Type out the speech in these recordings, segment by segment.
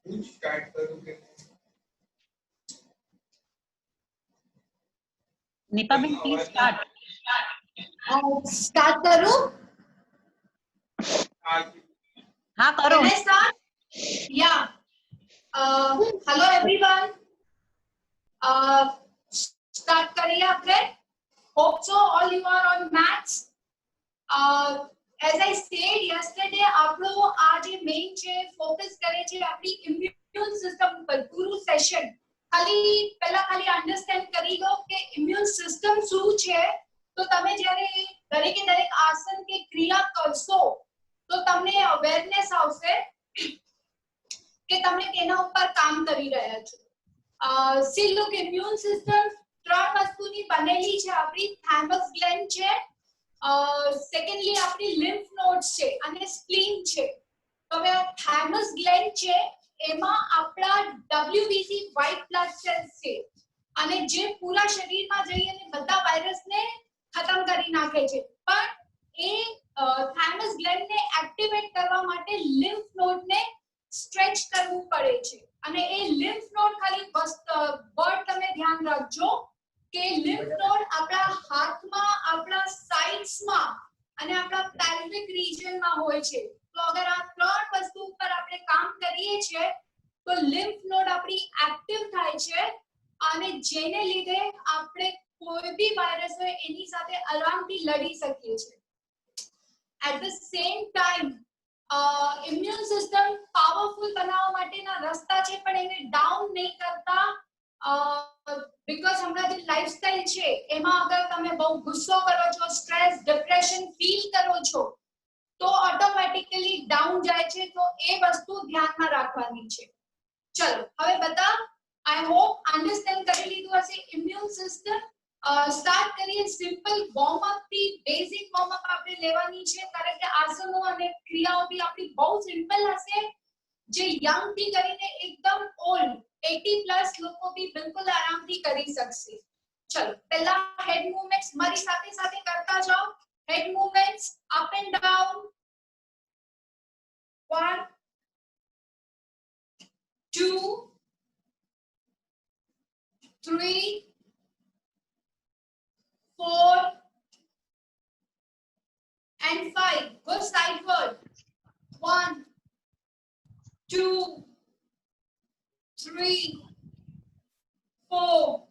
Start करूंगे Nipa ben please start करूं हाँ करो Can I start? Yeah. Hello everyone. Start करिए आपने. Hope so all you are on maths. As I said yesterday, आप लोग आज ये main છે focus करे છે આપણી immune system પર પૂરું session. ખાલી understand કરી લો કે immune system શું છે. તો તમે જ્યારે દરેકે દરેક આસન કે ક્રિયા કરશો તો તમને awareness આવશે કે તમે તેના ઉપર કામ કરી રહ્યા છો. See look, immune system ત્રણ વસ્તુની બનેલી છે. આપણી thymus gland છે, સેકન્ડલી આપણી lymph nodes છે અને spleen છે. તો હવે આ thymus gland છે એમાં આપણા WBC white blood cells છે અને જે પૂરા શરીરમાં જઈ અને બધા વાયરસને ખતમ કરી નાખે છે. પણ એ thymus gland ને એક્ટિવેટ કરવા માટે lymph node ને સ્ટ્રેચ કરવું પડે છે અને એ lymph node ખાલી વર્ડ તમે ધ્યાન રાખજો કે lymph node આપણા હાથમાં, આપણા સાઇડ્સમાં અને આપણા pelvic region માં હોય છે. તો અગર આ ત્રણ વસ્તુ ઉપર આપણે કામ કરીએ છીએ તો lymph node આપણી એક્ટિવ થાય છે અને જેને લીધે આપણે કોઈ બી વાયરસ હોય એની સાથે આરામથી લડી શકીએ છીએ. At the same time immune system powerful બનાવવા માટેના રસ્તા છે પણ એને ડાઉન નહીં કરતા because હમણાં જે લાઈફસ્ટાઈલ છે એમાં અગર તમે બહુ ગુસ્સો કરો છો, સ્ટ્રેસ, ડિપ્રેશન ફીલ કરો છો તો ઓટોમેટિકલી ડાઉન જાય છે. તો એ વસ્તુ ધ્યાનમાં રાખવાની છે. ચલો હવે બધા આઈ હોપ અન્ડરસ્ટેન્ડ કરી લીધું હશે ઇમ્યુન સિસ્ટમ. સ્ટાર્ટ કરીએ સિમ્પલ વોર્મ અપ થી. બેઝિક વોર્મ અપ આપણે લેવાની છે કારણ કે આસનો અને ક્રિયાઓ બી આપણી બહુ સિમ્પલ હશે જે યંગ થી કરીને એકદમ ઓલ્ડ 80 પ્લસ લોકો બી બિલકુલ આરામથી કરી શકશે. ચલો પહેલા હેડ મૂવમેન્ટ્સ મારી સાથે સાથે કરતા જાઓ. હેડ movements up and down. 1 2 3 4 and 5. Go sideward. 1 2 3 4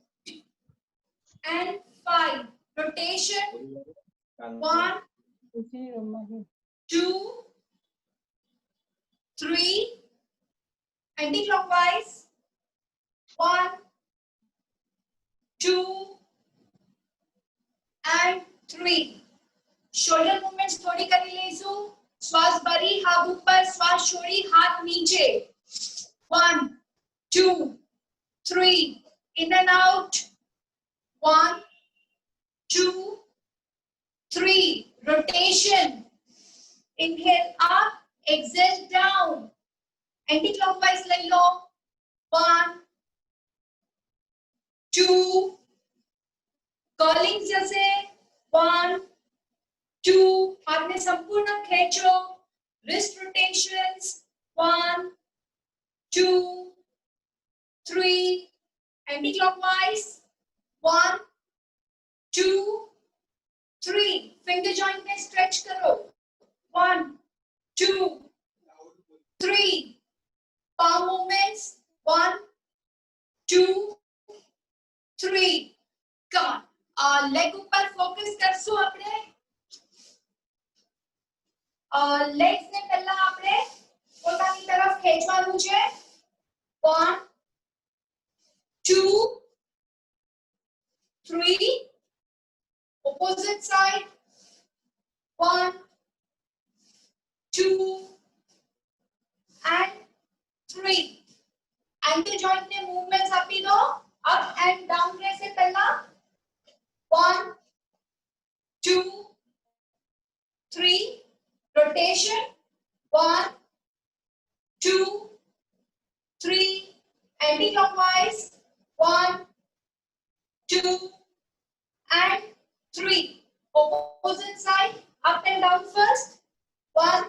and 5. Rotation. 1 2 3. Anti-clockwise. 1 2 and 3. Shoulder movements थोड़ी करी लेसु. श्वास भरी, हाथ ऊपर, श्वास छोड़ी, हाथ नीचे. 1 2 3. In and out. 1 2 3. Rotation. Inhale up, exhale down. Anti-clockwise ले लो. 1 2. Curling जैसे. 1 2. हाथ में संपूर्ण खेचो. Wrist rotations. 1 2 3. Anti-clockwise. 1 2 3. Finger joint में stretch करो. 1 2 3. Palm movements. 1 2 3. Come on. Leg ऊपर focus करसो अपने. Legs ને પહેલા આપણે પોતાની તરફ ખેંચવાનું છે. 1 2 3. Opposite side. 1 2 and 3. Ankle joint ने movements આપી દો. Up and down રહેશે પહેલા. 1 2 3. Rotation. 1 2 3. Anti-clockwise. 1 2 and 3. Opposite side. Up and down first. 1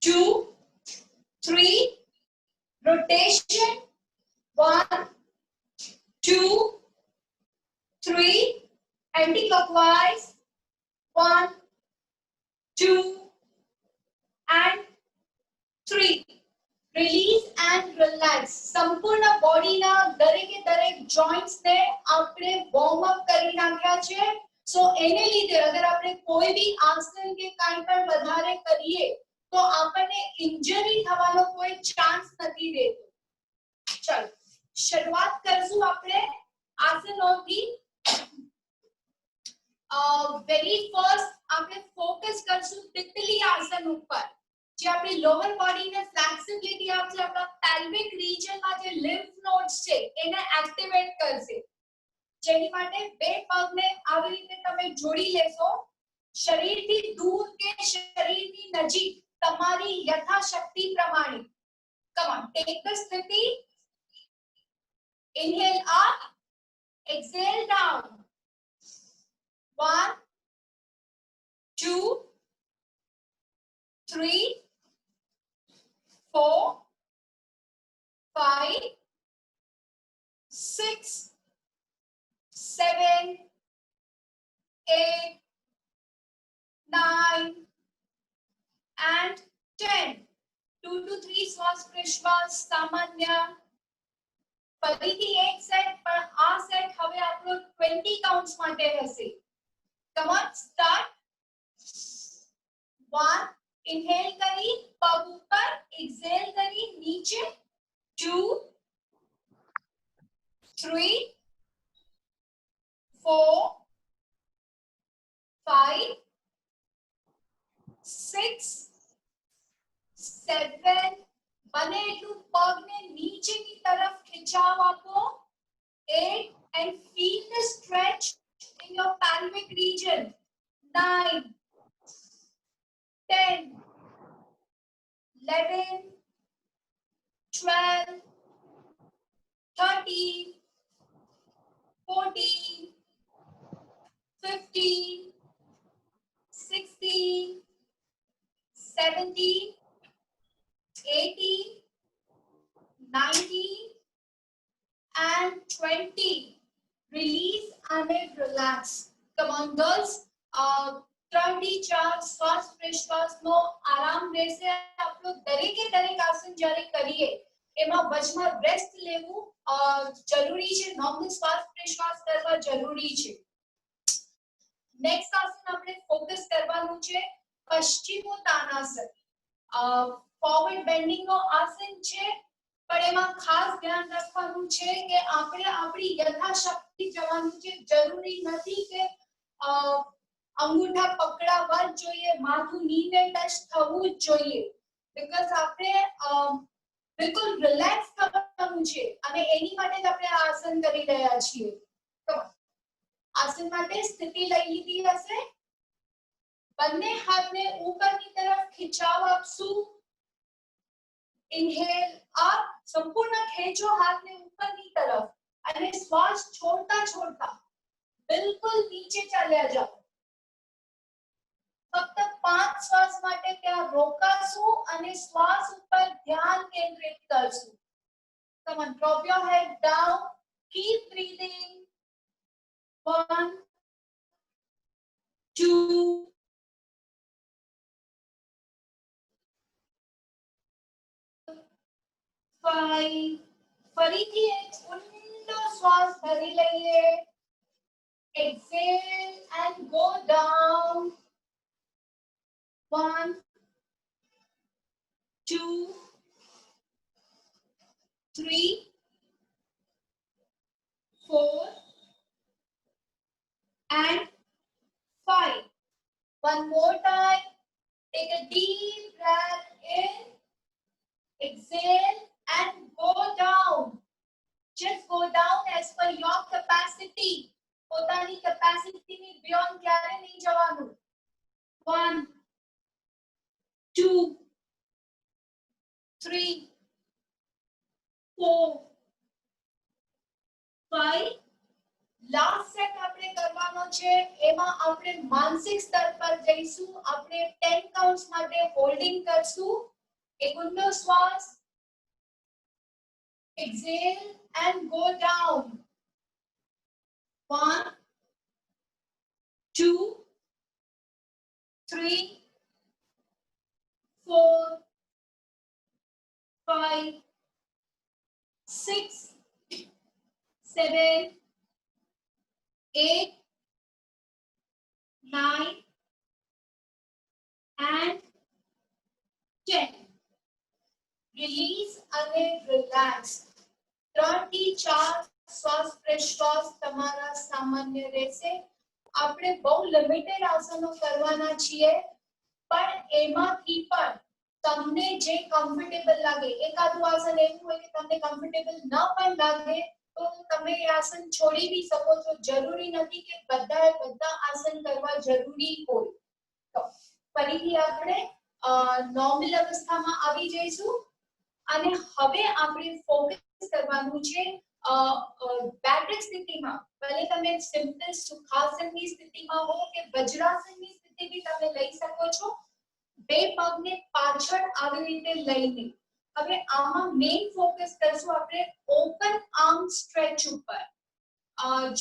2 3 rotation 1 2 3 anti-clockwise 1 2 and 3 release and relax संपूर्ण बॉडी ना दरेके दरेक joints ने આપણે warm up કરી નાખ્યા છે सो એને લીધે અગર આપણે કોઈ भी આસન કે કાંઈ પણ વધારે કરીએ તો આપણને ઇન્જરી થવાનો કોઈ ચાન્સ નથી રહેતો ચલો શરૂઆત કરશું આપણે આસનોથી વેરી ફર્સ્ટ આપણે ફોકસ કરશું તિતલી આસન ઉપર જે આપણી લોઅર બોડીને ફ્લેક્સિબિલિટી આપશે આપણા પેલ્વિક રિજનમાં જે લિમ્ફ નોડ્સ છે એને એક્ટિવેટ કરશે જેની માટે બે પગને આવી રીતે તમે જોડી લેશો શરીરથી દૂર કે શરીરની નજીક તમારી યથાશક્તિ પ્રમાણે કમ ઓન ટેક ધ સ્થિતિ inhale up એક્સહેલ down 1 2 3 4 5 6 7 8 9 and 10 2 to 3 શ્વાસ પ્રશ્વાસ સામાન્ય ફરીથી એક સેટ પણ આ સેટ હવે આપણો 20 કાઉન્ટ્સ માટે હશે કમ ઓન સ્ટાર્ટ 1 ઇનહેલ કરી પગ ઉપર એક્સહેલ કરી નીચે 2 3 4 5 6 7 બને એટલું પગને નીચેની તરફ ખીચાવ આપો 8 and feel the stretch in your pelvic region 9 10 11 12 13 14 15 16 17 18 19 and 20 release and relax come on girls 3 થી 4 શ્વાસ પ્રશ્વાસનો આરામ રહેશે આપણો દરેકે દરેક આસન જ્યારે કરીએ એમાં વચમાં રેસ્ટ લેવું જરૂરી છે નોર્મલ શ્વાસ પ્રશ્વાસ કરવા જરૂરી છે નેક્સ્ટ આસન આપણે ફોકસ કરવાનું છે પશ્ચિમોત્તાનાસન ફોરવર્ડ બેન્ડિંગ નો આસન છે પણ એમાં ખાસ ધ્યાન રાખવાનું છે કે આપણે આપણી યથાશક્તિ જવાનું છે જરૂરી નથી કે અંગૂઠા પકડાવા જ જોઈએ માથું નીને ટચ થવું જ જોઈએ બીકોઝ આપણે બિલકુલ રિલેક્સ થવાનું છે અને એની માટે જ આપણે આ આસન કરી રહ્યા છીએ તો આસન માટે સ્થિતિ લઈ લીધી હશે બંને હાથને ઉપરની તરફ ખીચાવ આપશું ઇનહેલ અપ સંપૂર્ણ ખેંચો હાથને ઉપરની તરફ અને શ્વાસ છોડતા છોડતા બિલકુલ નીચે ચાલ્યા જાઓ ફક્ત 5 શ્વાસ માટે ત્યાં રોકાશું અને શ્વાસ ઉપર ધ્યાન કેન્દ્રિત કરશું come on drop your head down keep breathing 1 2 5 ફરીથી એક ઊંડો શ્વાસ ભરી લઈએ exhale and go down 1 2 3 4 and 5 one more time take a deep breath in exhale and go down just go down as per your capacity પોતાની capacity ની beyond ક્યારે નહીં જવાનું 1 2 3 4 5 લાસ્ટ સેટ આપણે કરવાનો છે એમાં આપણે માનસિક સ્તર પર જઈશું આપણે 10 કાઉન્ટ્સ માટે હોલ્ડિંગ કરશું એક ઊંડો શ્વાસ exhale and go down. 1, 2, 3, 4, 5, 6, 7, 8, 9 and 10. Release and relax. 3 થી 4 શ્વાસ પ્રશ્વાસ તમારા સામાન્ય રહેશે. આપણે બહુ લિમિટેડ આસનો કરવાના છીએ, પણ એમાંથી પણ તમને જે કમ્ફર્ટેબલ લાગે, એકાદું આસન એવું હોય કે તમને કમ્ફર્ટેબલ ન પણ લાગે તો તમે એ આસન છોડી બી શકો છો. જરૂરી નથી કે બધા આસન કરવા જરૂરી હોય. તો ફરીથી આપણે નોર્મલ અવસ્થામાં આવી જઈશું અને હવે આપણે ફોકસ કરવાનું છે બેઠક સ્થિતિમાં. ભલે તમે સિમ્પલ સુખાસનની સ્થિતિમાં હો કે વજ્રાસનની સ્થિતિ બી તમે લઈ શકો છો. બે પગને પાછળ આવી રીતે લઈને હવે આમાં મેઇન ફોકસ કરશું આપણે ઓપન આર્મ સ્ટ્રેચ ઉપર,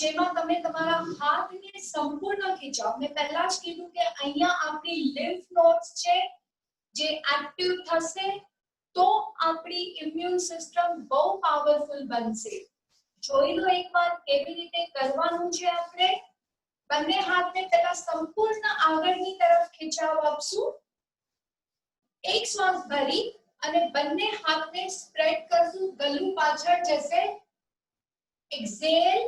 જેમાં તમે તમારા હાથને સંપૂર્ણ ખીચાવ. મેં પહેલા જ કીધું કે અહીંયા આપણી લિમ્ફ નોડ્સ છે જે એક્ટિવ થશે તો આપણી ઇમ્યુન સિસ્ટમ બહુ પાવરફુલ બનશે. જોઈ લો એકવાર કેવી રીતે કરવાનું છે. આપણે બંને હાથને પહેલા સંપૂર્ણ આગળની તરફ ખીચાવ આપશું. એક શ્વાસ ભરી અને બંને હાથને સ્પ્રેડ કરશું, ગળું પાછળ જશે. એક્સેલ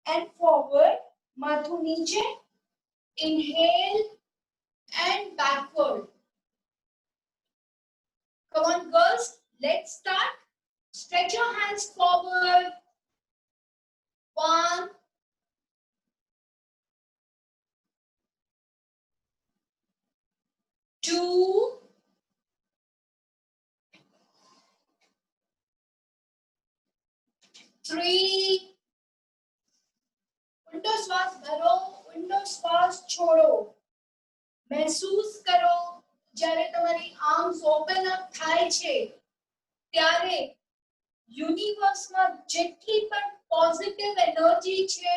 and forward, માથું નીચે. Inhale and backward. Come on girls, let's start. Stretch your hands forward. 1, 2, 3. ઊંડો શ્વાસ ભરો, ઊંડો શ્વાસ છોડો. મહેસૂસ કરો જ્યારે તમારી આર્મ્સ ઓપન અપ થાય છે ત્યારે યુનિવર્સમાં જેટલી પણ પોઝિટિવ એનર્જી છે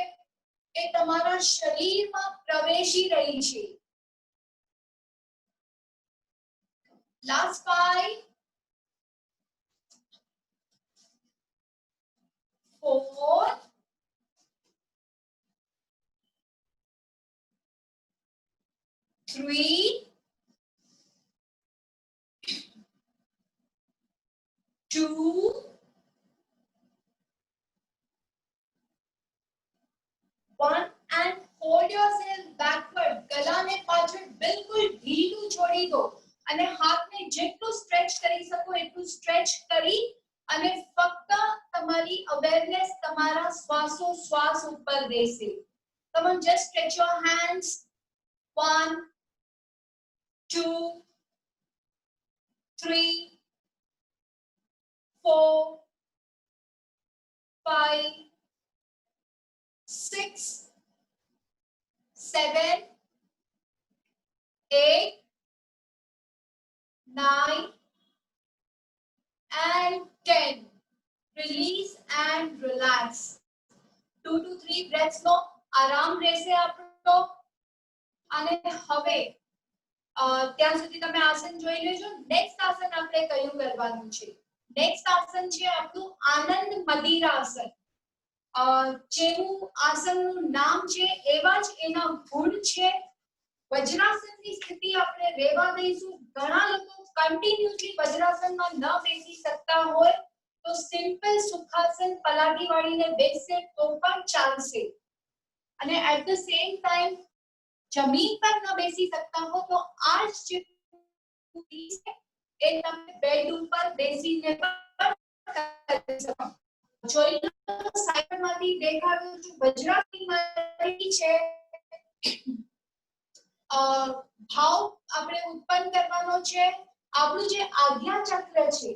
એ તમારા શરીરમાં પ્રવેશી રહી છે. Last 5, 4, 3, 2, 1 and hold yourself backward. ગળાને પાછળ બિલકુલ ઢીલું છોડી દો અને હાથને જેટલું સ્ટ્રેચ કરી શકો એટલું સ્ટ્રેચ કરી અને ફક્ત તમારી અવેરનેસ તમારા શ્વાસોશ્વાસ ઉપર રહેશે. Come on, just stretch your hands. 1, 2, 3, 4, 5, 6, 7, 8, 9 and 10. Release and relax. 2 to 3 breaths નો આરામ રહેશે આપણો. અને હવે ત્યાં સુધી તમે આસન જોઈ લેજો. નેક્સ્ટ આસન આપણે કયું કરવાનું છે? નેક્સ્ટ આસન છે આપણું આનંદ મદિરાસન. જેનું આસનનું નામ છે એવા જ એના ગુણ છે. વજ્રાસનની સ્થિતિ આપણે રહેવા દઈશું. ઘણા લોકો કન્ટિન્યુઅસલી વજ્રાસનમાં ન બેસી શકતા હોય તો સિમ્પલ સુખાસન પલાઠી વાળીને બેસે તો પણ ચાલશે. અને એટ ધ સેમ ટાઈમ જમીન પર ન બેસી શકતા હો તો આ જ એ તમે બેડ ઉપર બેસીને પણ કરી શકો. જોઈ લો સાઈડમાંથી દેખાડું છું વજ્રાસન છે. ભાવ આપણે ઉત્પન્ન કરવાનો છે. આપણું જે આજ્ઞા ચક્ર છે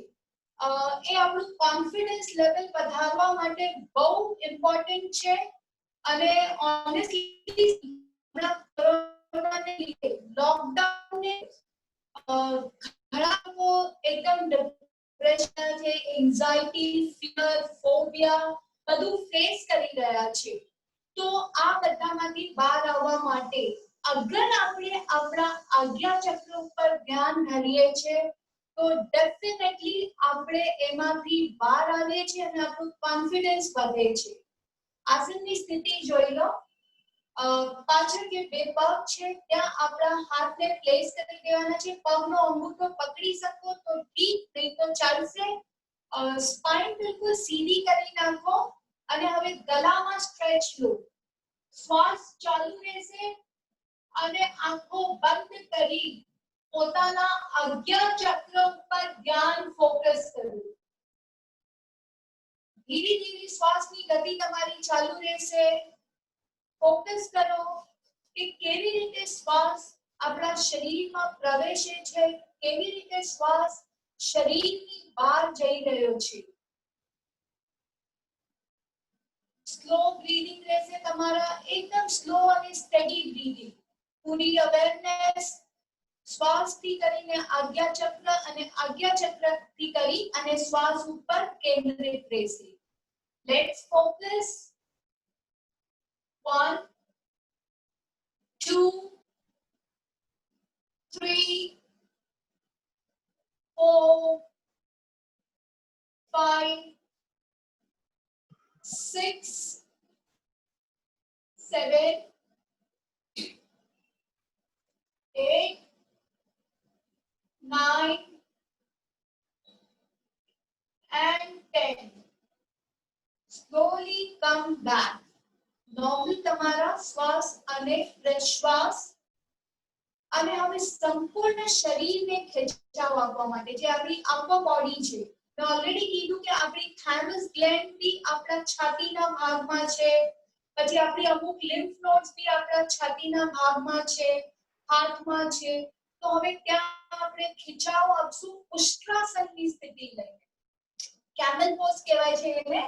એ આપણું કોન્ફિડન્સ લેવલ વધારવા માટે બહુ ઇમ્પોર્ટન્ટ છે. અને ઓનેસ્ટલી કોરોનાને લીધે લોકડાઉનને ઘણા લોકો એકદમ ડિપ્રેશન છે, એન્ઝાઇટી, ફિયર, ફોબિયા બધું ફેસ કરી રહ્યા છે. તો આ બધામાંથી બહાર આવવા માટે અગર આપણે આપણા આજ્ઞા ચક્ર ઉપર ધ્યાન ધરીએ છીએ તો ડેફિનેટલી આપણે એમાંથી બહાર આવીએ છીએ અને આપણું કોન્ફિડન્સ વધે છે. આસનની સ્થિતિ જોઈ લો. પાછળ જે બે પગ છે ત્યાં આપણા હાથને પ્લેસ કરી દેવાના છે. પગનો અંગૂઠો પકડી શકો તો ઠીક, નહીં તો ચાલશે. સ્પાઇન બિલકુલ સીધી કરી નાખો અને હવે ગળામાં સ્ટ્રેચ લો. શ્વાસ ચાલુ રહેશે અને આંખો બંધ કરી પોતાના આજ્ઞા ચક્ર ઉપર ધ્યાન ફોકસ કરો. ધીરે ધીરે શ્વાસની ગતિ તમારી ચાલુ રહેશે. ફોકસ કરો કે કેવી રીતે શ્વાસ આપણા શરીરમાં પ્રવેશે છે, કેવી રીતે શ્વાસ શરીરની બહાર જઈ રહ્યો છે. સ્લો બ્રીથિંગ રહેશે તમારા, એકદમ સ્લો અને સ્ટેડી બ્રીથિંગ. પૂરી અવેરનેસ શ્વાસથી કરીને આજ્ઞા ચક્ર અને આજ્ઞા ચક્રથી કરી અને શ્વાસ ઉપર કેન્દ્રિત રહેશે. Let's focus. 1 2 3 4 5 6 7 8 9 and 10. Slowly come back. Normal તમારા શ્વાસ અને પ્રશ્વાસ અને હવે સંપૂર્ણ શરીરને ખેંચાવ આપવા માટે જે આપણી અપર બોડી છે. મેં ઓલરેડી કીધું કે આપણી થાઇમસ ગ્લેન્ડ બી આપણા છાતીના ભાગમાં છે, પછી આપણી અમુક લિમ્ફ નોડ્સ બી આપણા છાતીના ભાગમાં છે, હાથમાં છે. તો હવે ત્યાં આપણે ખીચાવ આપશું ઉષ્ટ્રાસનની સ્થિતિ લઈને. કેમલ પોઝ કહેવાય છે એને,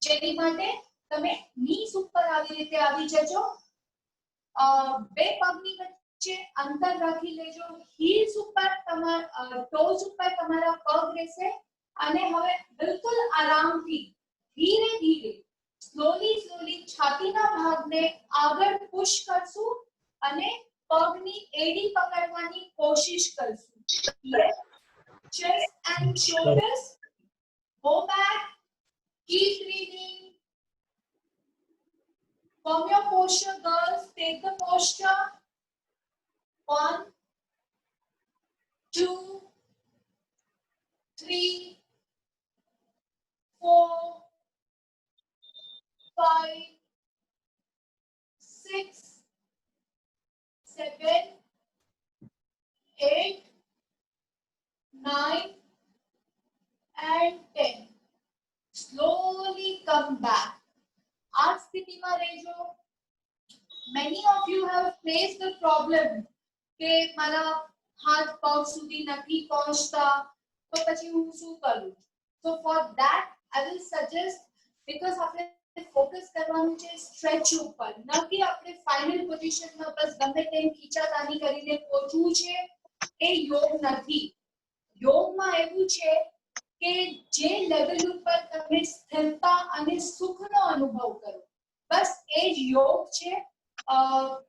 જેની માટે તમે નીસ ઉપર આવી રીતે આવી જજો. બે પગની વચ્ચે અંતર રાખી લેજો. હીલ્સ ઉપર ટોઝ ઉપર તમારા પગ રહેશે અને હવે બિલકુલ આરામથી ધીરે ધીરે સ્લોલી છાતીના ભાગને આગળ પુશ કરશું અને પગની એડી પકડવાની કોશિશ કરશું. Chest and shoulders, go back, keep breathing. From your posture, girls, take the posture. 1 2 3 4 5 6 7 8 9 and 10. Slowly come back. આ સ્થિતિમાં રહેજો. Many of you have faced the problem કે મારા હાથ પગ સુધી નથી પહોંચતા, તો પછી હું શું કરું? So for that I will suggest, because આપણે ફોકસ કરવાનું છે સ્ટ્રેચ ઉપર, ન કે આપણે ફાઇનલ પોઝિશનમાં બસ ગમે તેમ ખીચાતાની કરીને પહોંચવું છે. એ યોગ નથી. યોગમાં એવું છે કે જે લેવલ ઉપર તમે સ્થિરતા અને સુખનો અનુભવ કરો, બસ એ જ યોગ છે.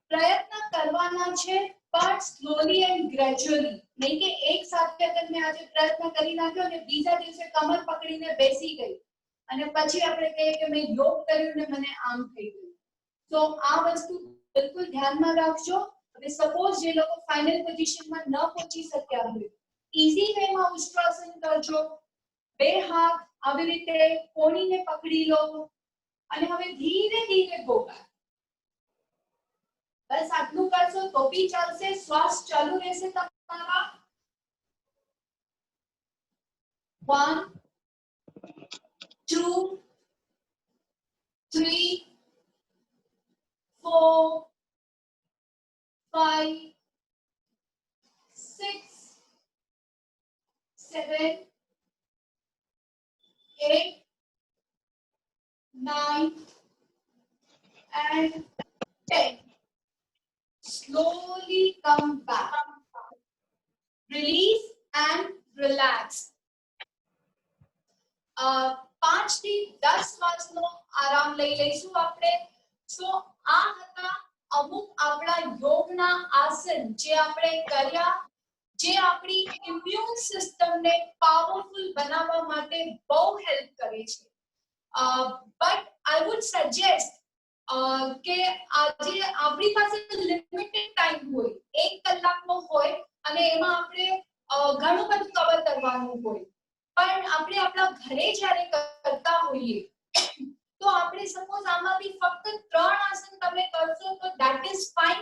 પ્રયત્ન કરવાના છે પણ સ્લોલી એન્ડ ગ્રેજ્યુઅલી, નહીં કે એક સાથે અગર મેં આજે પ્રયત્ન કરી નાખ્યો અને બીજા દિવસે કમર પકડીને બેસી ગઈ અને પછી આપણે કહીએ કે મેં યોગ કર્યું ને મને આમ થઈ ગયું. તો આ વસ્તુ બિલકુલ ધ્યાનમાં રાખજો. હવે સપોઝ જે લોકો ફાઇનલ પોઝિશનમાં ન પહોંચી શક્યા હોય, ઈઝી વેમાં ઉષ્ટ્રાસન કરજો. બે હાથ આવી રીતે કોણીને પકડી લો અને હવે ધીરે ધીરે ગો બેક. બસ આટલું કરશો તો બી ચાલશે. શ્વાસ ચાલુ રહેશે તમારા. 1 2 3 4 5 6 7 8 9 and 10. Slowly come back. Release and relax. 5 થી 10 શ્વાસનો આરામ લઈ લઈશું આપણે. સો આ હતા અમુક આપણા યોગના આસન જે આપણે કર્યા, જે આપણી ઇમ્યુન સિસ્ટમને પાવરફુલ બનાવવા માટે બહુ હેલ્પ કરે છે. બટ આઈ વુડ સજેસ્ટ કે આજે આપણી પાસે લિમિટેડ ટાઈમ હોય, 1 કલાકનો હોય અને એમાં આપણે ઘણું બધું કવર કરવાનું હોય, પણ આપણે આપણા ઘરે જ્યારે કરતા હોઈએ તો આપણે સપોઝ આમાંથી ફક્ત 3 આસન તમે કરશો તો ધેટ ઇઝ ફાઇન,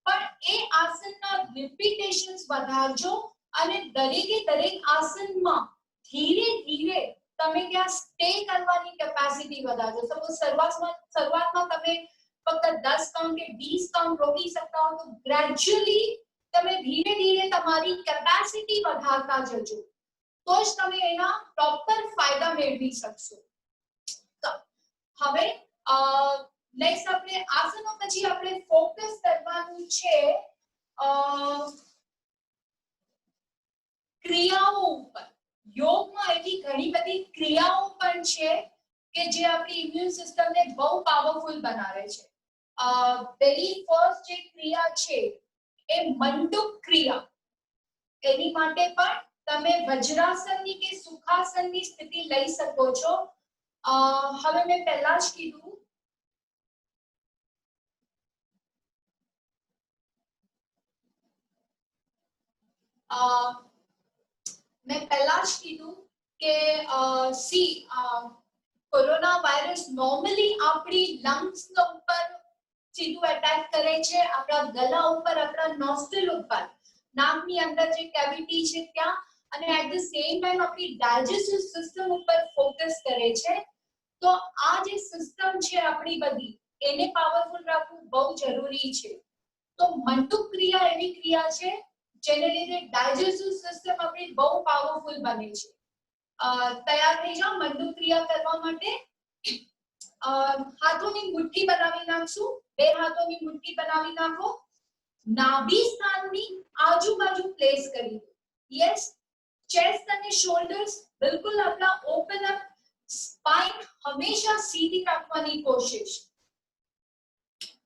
પણ એ આસનના રિપીટેશન્સ વધારજો અને દરેકે દરેક આસનમાં ધીરે ધીરે તમે ત્યાં સ્ટે કરવાની કેપેસિટી વધારજો. સપોઝ શરૂઆતમાં તમે ફક્ત 10 કાઉન્ટ કે 20 કાઉન્ટ રોકી શકતા હો તો ગ્રેજ્યુઅલી તમે ધીરે ધીરે તમારી કેપેસિટી વધારતા જજો, તો જ તમે એના પ્રોપર ફાયદા મેળવી શકશો. તો હવે નેક્સ્ટ આપણે આસનો પછી આપણે ફોકસ કરવાનું છે ક્રિયાઓ ઉપર. યોગમાં એવી ઘણી બધી ક્રિયાઓ પણ છે કે જે આપણી ઇમ્યુન સિસ્ટમને બહુ પાવરફુલ બનાવે છે. વેરી ફર્સ્ટ જે ક્રિયા છે એ મંડુક ક્રિયા. એની માટે પણ તમે વજ્રાસનની કે સુખાસનની સ્થિતિ લઈ શકો છો. હવે મેં પહેલા જ કીધું કે સી કોરોના વાયરસ નોર્મલી આપણી લંગ્સ ઉપર સીધું એટેક કરે છે, આપણા ગળા ઉપર, આપણા નોસ્ટ્રિલ ઉપર, નાકની અંદર જે કેવિટી છે ત્યાં, અને એટ ધ સેમ ટાઈમ આપણી ડાયજેસ્ટિવ સિસ્ટમ ઉપર ફોકસ કરે છે. તો આ જે સિસ્ટમ છે આપણી બધી, એને પાવરફુલ રાખવું બહુ જરૂરી છે. તો મંડુક ક્રિયા એવી ક્રિયા છે જેને લીધે ડાયજેસ્ટિવ સિસ્ટમ આપણી બહુ પાવરફુલ બને છે. તૈયાર થઈ જાઓ મંડુક ક્રિયા કરવા માટે. હાથોની મુઠ્ઠી બનાવી નાખશું, 2 હાથોની મુઠ્ઠી બનાવી નાખો, નાભી સ્થાનની આજુબાજુ પ્લેસ કરી દો. યસ, ચેસ્ટ અને શોલ્ડર્સ બિલકુલ આપણા ઓપન અપ, સ્પાઇન હંમેશા સીધી રાખવાની કોશિશ.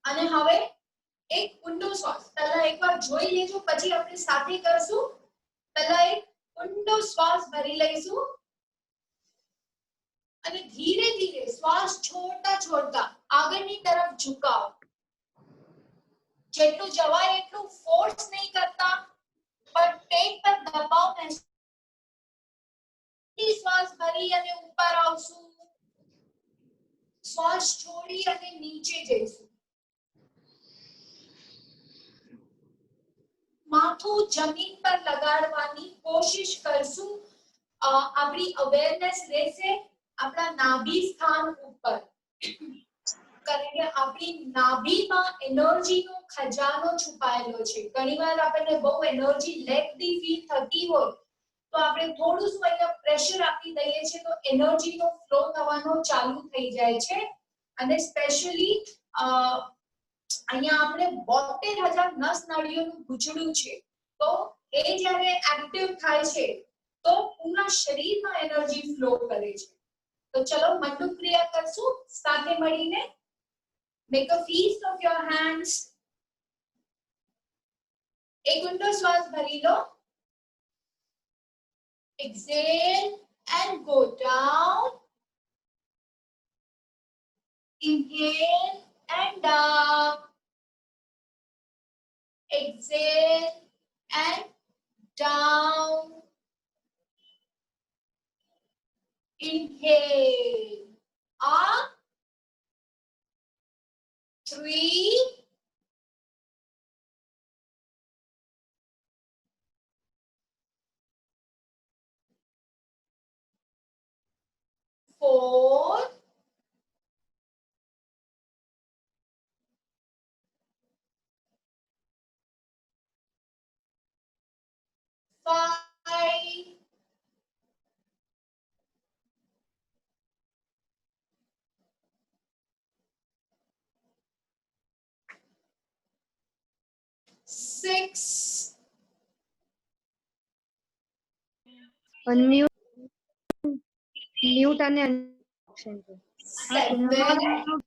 અને હવે એક ઊંડો શ્વાસ, પહેલા એકવાર જોઈ લેજો પછી આપણે સાથે કરશું. પહેલા એક ઊંડો શ્વાસ ભરી લઈશું અને ધીરે ધીરે શ્વાસ છોડતા છોડતા આગળની તરફ ઝુકાવ. જેટલું જવાય એટલું ફોર્સ નહીં કરતા, પણ પેટ પર દબાવ મહેસૂસ. શ્વાસ ભરી અને ઉપર આવશું, શ્વાસ છોડી અને નીચે જઈશું. માથું જમીન પર લગાડવાની કોશિશ કરશું. આપણી અવેરનેસ રહેશે આપણા નાભી સ્થાન ઉપર, કારણ કે આપણી નાભીમાં એનર્જીનો ખજાનો છુપાયેલો છે. ઘણીવાર આપણને બહુ એનર્જી લેકથી ફીલ થતી હોય તો આપણે થોડું શું અહીંયા પ્રેશર આપી દઈએ છીએ તો એનર્જીનો ફ્લો થવાનો ચાલુ થઈ જાય છે. અને સ્પેશિયલી અહીંયા આપણે 72,000 નસ નાડીઓનું ગૂંચળું છે, તો એ જ્યારે એક્ટિવ થાય છે તો પૂરા શરીરમાં એનર્જી ફ્લો કરે છે. તો ચલો મંડુક ક્રિયા કરશું સાથે મળીને. Make a feast of your hands. એક ઊંડો શ્વાસ ભરી લો. Exhale and go down. Inhale and up. Exhale and down. Inhale up. 3, 4, 5, 6, Unmute. Mute અને ઓપ્શન છે 7,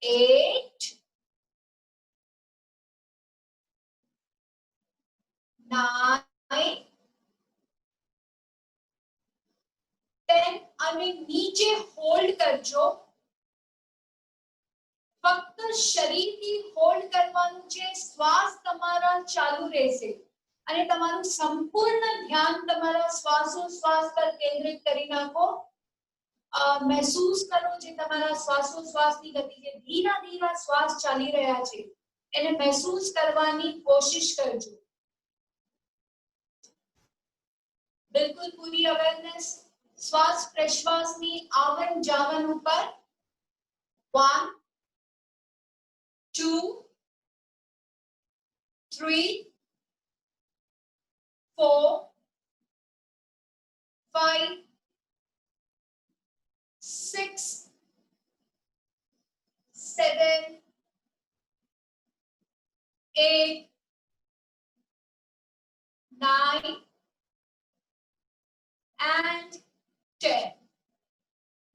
8, 9, 10 અને નીચે હોલ્ડ કરજો. ફક્ત શરીરથી હોલ્ડ કરવાનું છે. શ્વાસ તમારા ચાલુ રહેશે અને તમારું સંપૂર્ણ ધ્યાન તમારા શ્વાસોશ્વાસ પર કેન્દ્રિત કરી નાખો. મહેસૂસ કરો જે તમારા શ્વાસોશ્વાસની ગતિ છે. ધીરા ધીરા શ્વાસ ચાલી રહ્યા છે એને મહેસૂસ કરવાની કોશિશ કરજો. બિલકુલ પૂરી અવેરનેસ શ્વાસ પ્રશ્વાસની આવન જાવન ઉપર. 1, 2, 3, 4, 5, 6, 7, 8, 9 and 10.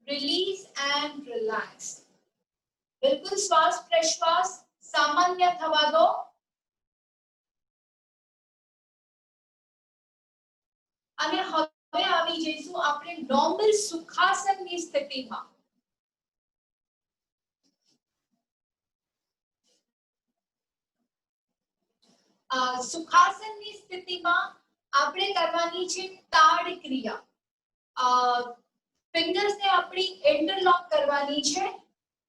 Release and relax. બિલકુલ શ્વાસ પ્રશ્વાસ સામાન્ય થવા દો. અને હવે આવી જઈશું આપણે નોર્મલ સુખાસનની સ્થિતિમાં. સુખાસનની સ્થિતિમાં આપણે કરવાની છે તાડ ક્રિયા. ફિંગર્સને આપણી ઇન્ટરલોક કરવાની છે.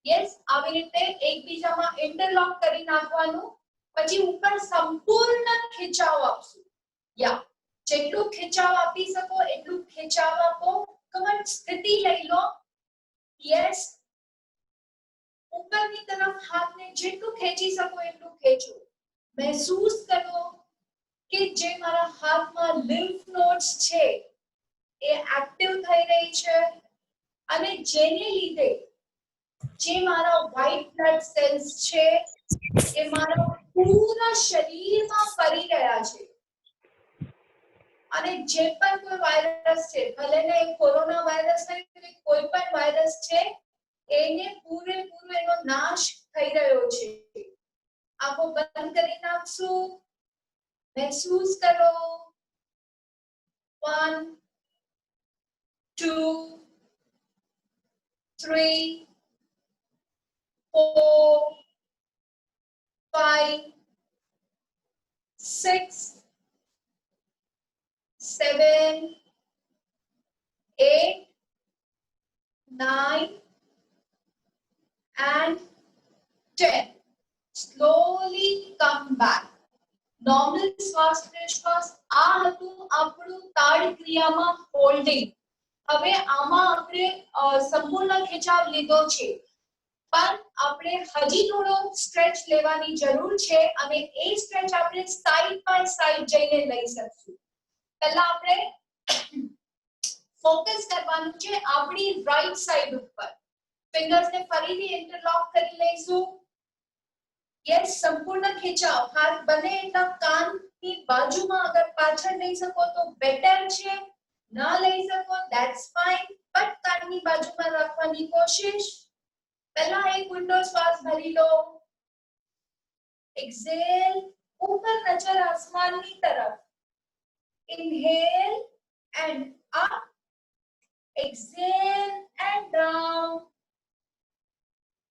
યસ, આવી રીતે એકબીજામાં ઇન્ટરલોક કરી નાખવાનું. પછી ઉપર સંપૂર્ણ ખેંચાવ આપશું. યા જેટલું ખેંચાવ આપી શકો એટલું ખેંચાવ આપો. કમર સ્થિતિ લઈ લો. યસ, ઉપરની તરફ હાથને જેટલું ખેંચી શકો એટલું ખેંચો. મહેસૂસ કરો કે જે મારા હાથમાં લિમ્ફ નોડ્સ છે એ એક્ટિવ થઈ રહી છે અને જેને લીધે જે મારા વ્હાઇટ બ્લડ સેલ્સ છે એ મારા પૂરા શરીરમાં ફરી રહ્યા છે. અને જે પણ કોઈ વાયરસ છે, ભલે ને કોરોના વાયરસ નહીં, કોઈ પણ વાયરસ છે એને પૂરેપૂરો એનો નાશ થઈ રહ્યો છે. આંખો બંધ કરી નાખશું. મહેસૂસ કરો. 1, 2, 3, 4, 5, 6, 7, 8, 9 and 10. Slowly come back. Normal શ્વાસ પ્રશ્વાસ આ હતું આપણું તાડ ક્રિયામાં હોલ્ડિંગ. હવે આમાં આપણે સંપૂર્ણ ખેંચાવ લીધો છે પણ આપણે હજી થોડો સ્ટ્રેચ લેવાની જરૂર છે અને એ સ્ટ્રેચ આપણે સાઈડ બાય સાઈડ જઈને લઈ શકશું. પહેલા આપણે ફોકસ કરવાનું છે આપણી રાઈટ સાઈડ ઉપર. ફિંગર્સને ફરીથી ઇન્ટરલોક કરી લઈશું. યસ, સંપૂર્ણ ખેંચાવ. હાથ બને એટલા કાનની બાજુમાં. અગર પાછળ લઈ શકો તો બેટર છે. ના લઈ શકો ધેટ્સ ફાઇન, બટ કાનની બાજુમાં રાખવાની કોશિશ. પહેલા એક ઊંડો શ્વાસ ભરી લો. એક્સેલ. ऊपर नजर आसमान की तरफ. Inhale and up. Exhale and down.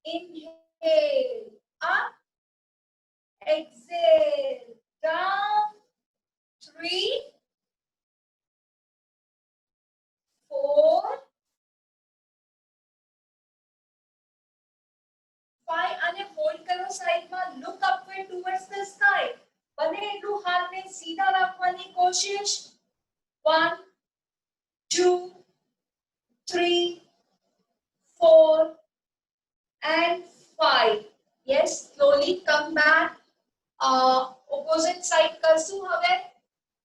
Inhale up. Exhale down. 3, 4, 5 અને હોલ્ડ કરો સાઈડમાં. Look upward towards the sky. બને એટલું હાથને સીધા રાખવાની કોશિશ. 1, 2, 3, 4 and 5. Yes, slowly come back. Opposite side કરશું હવે.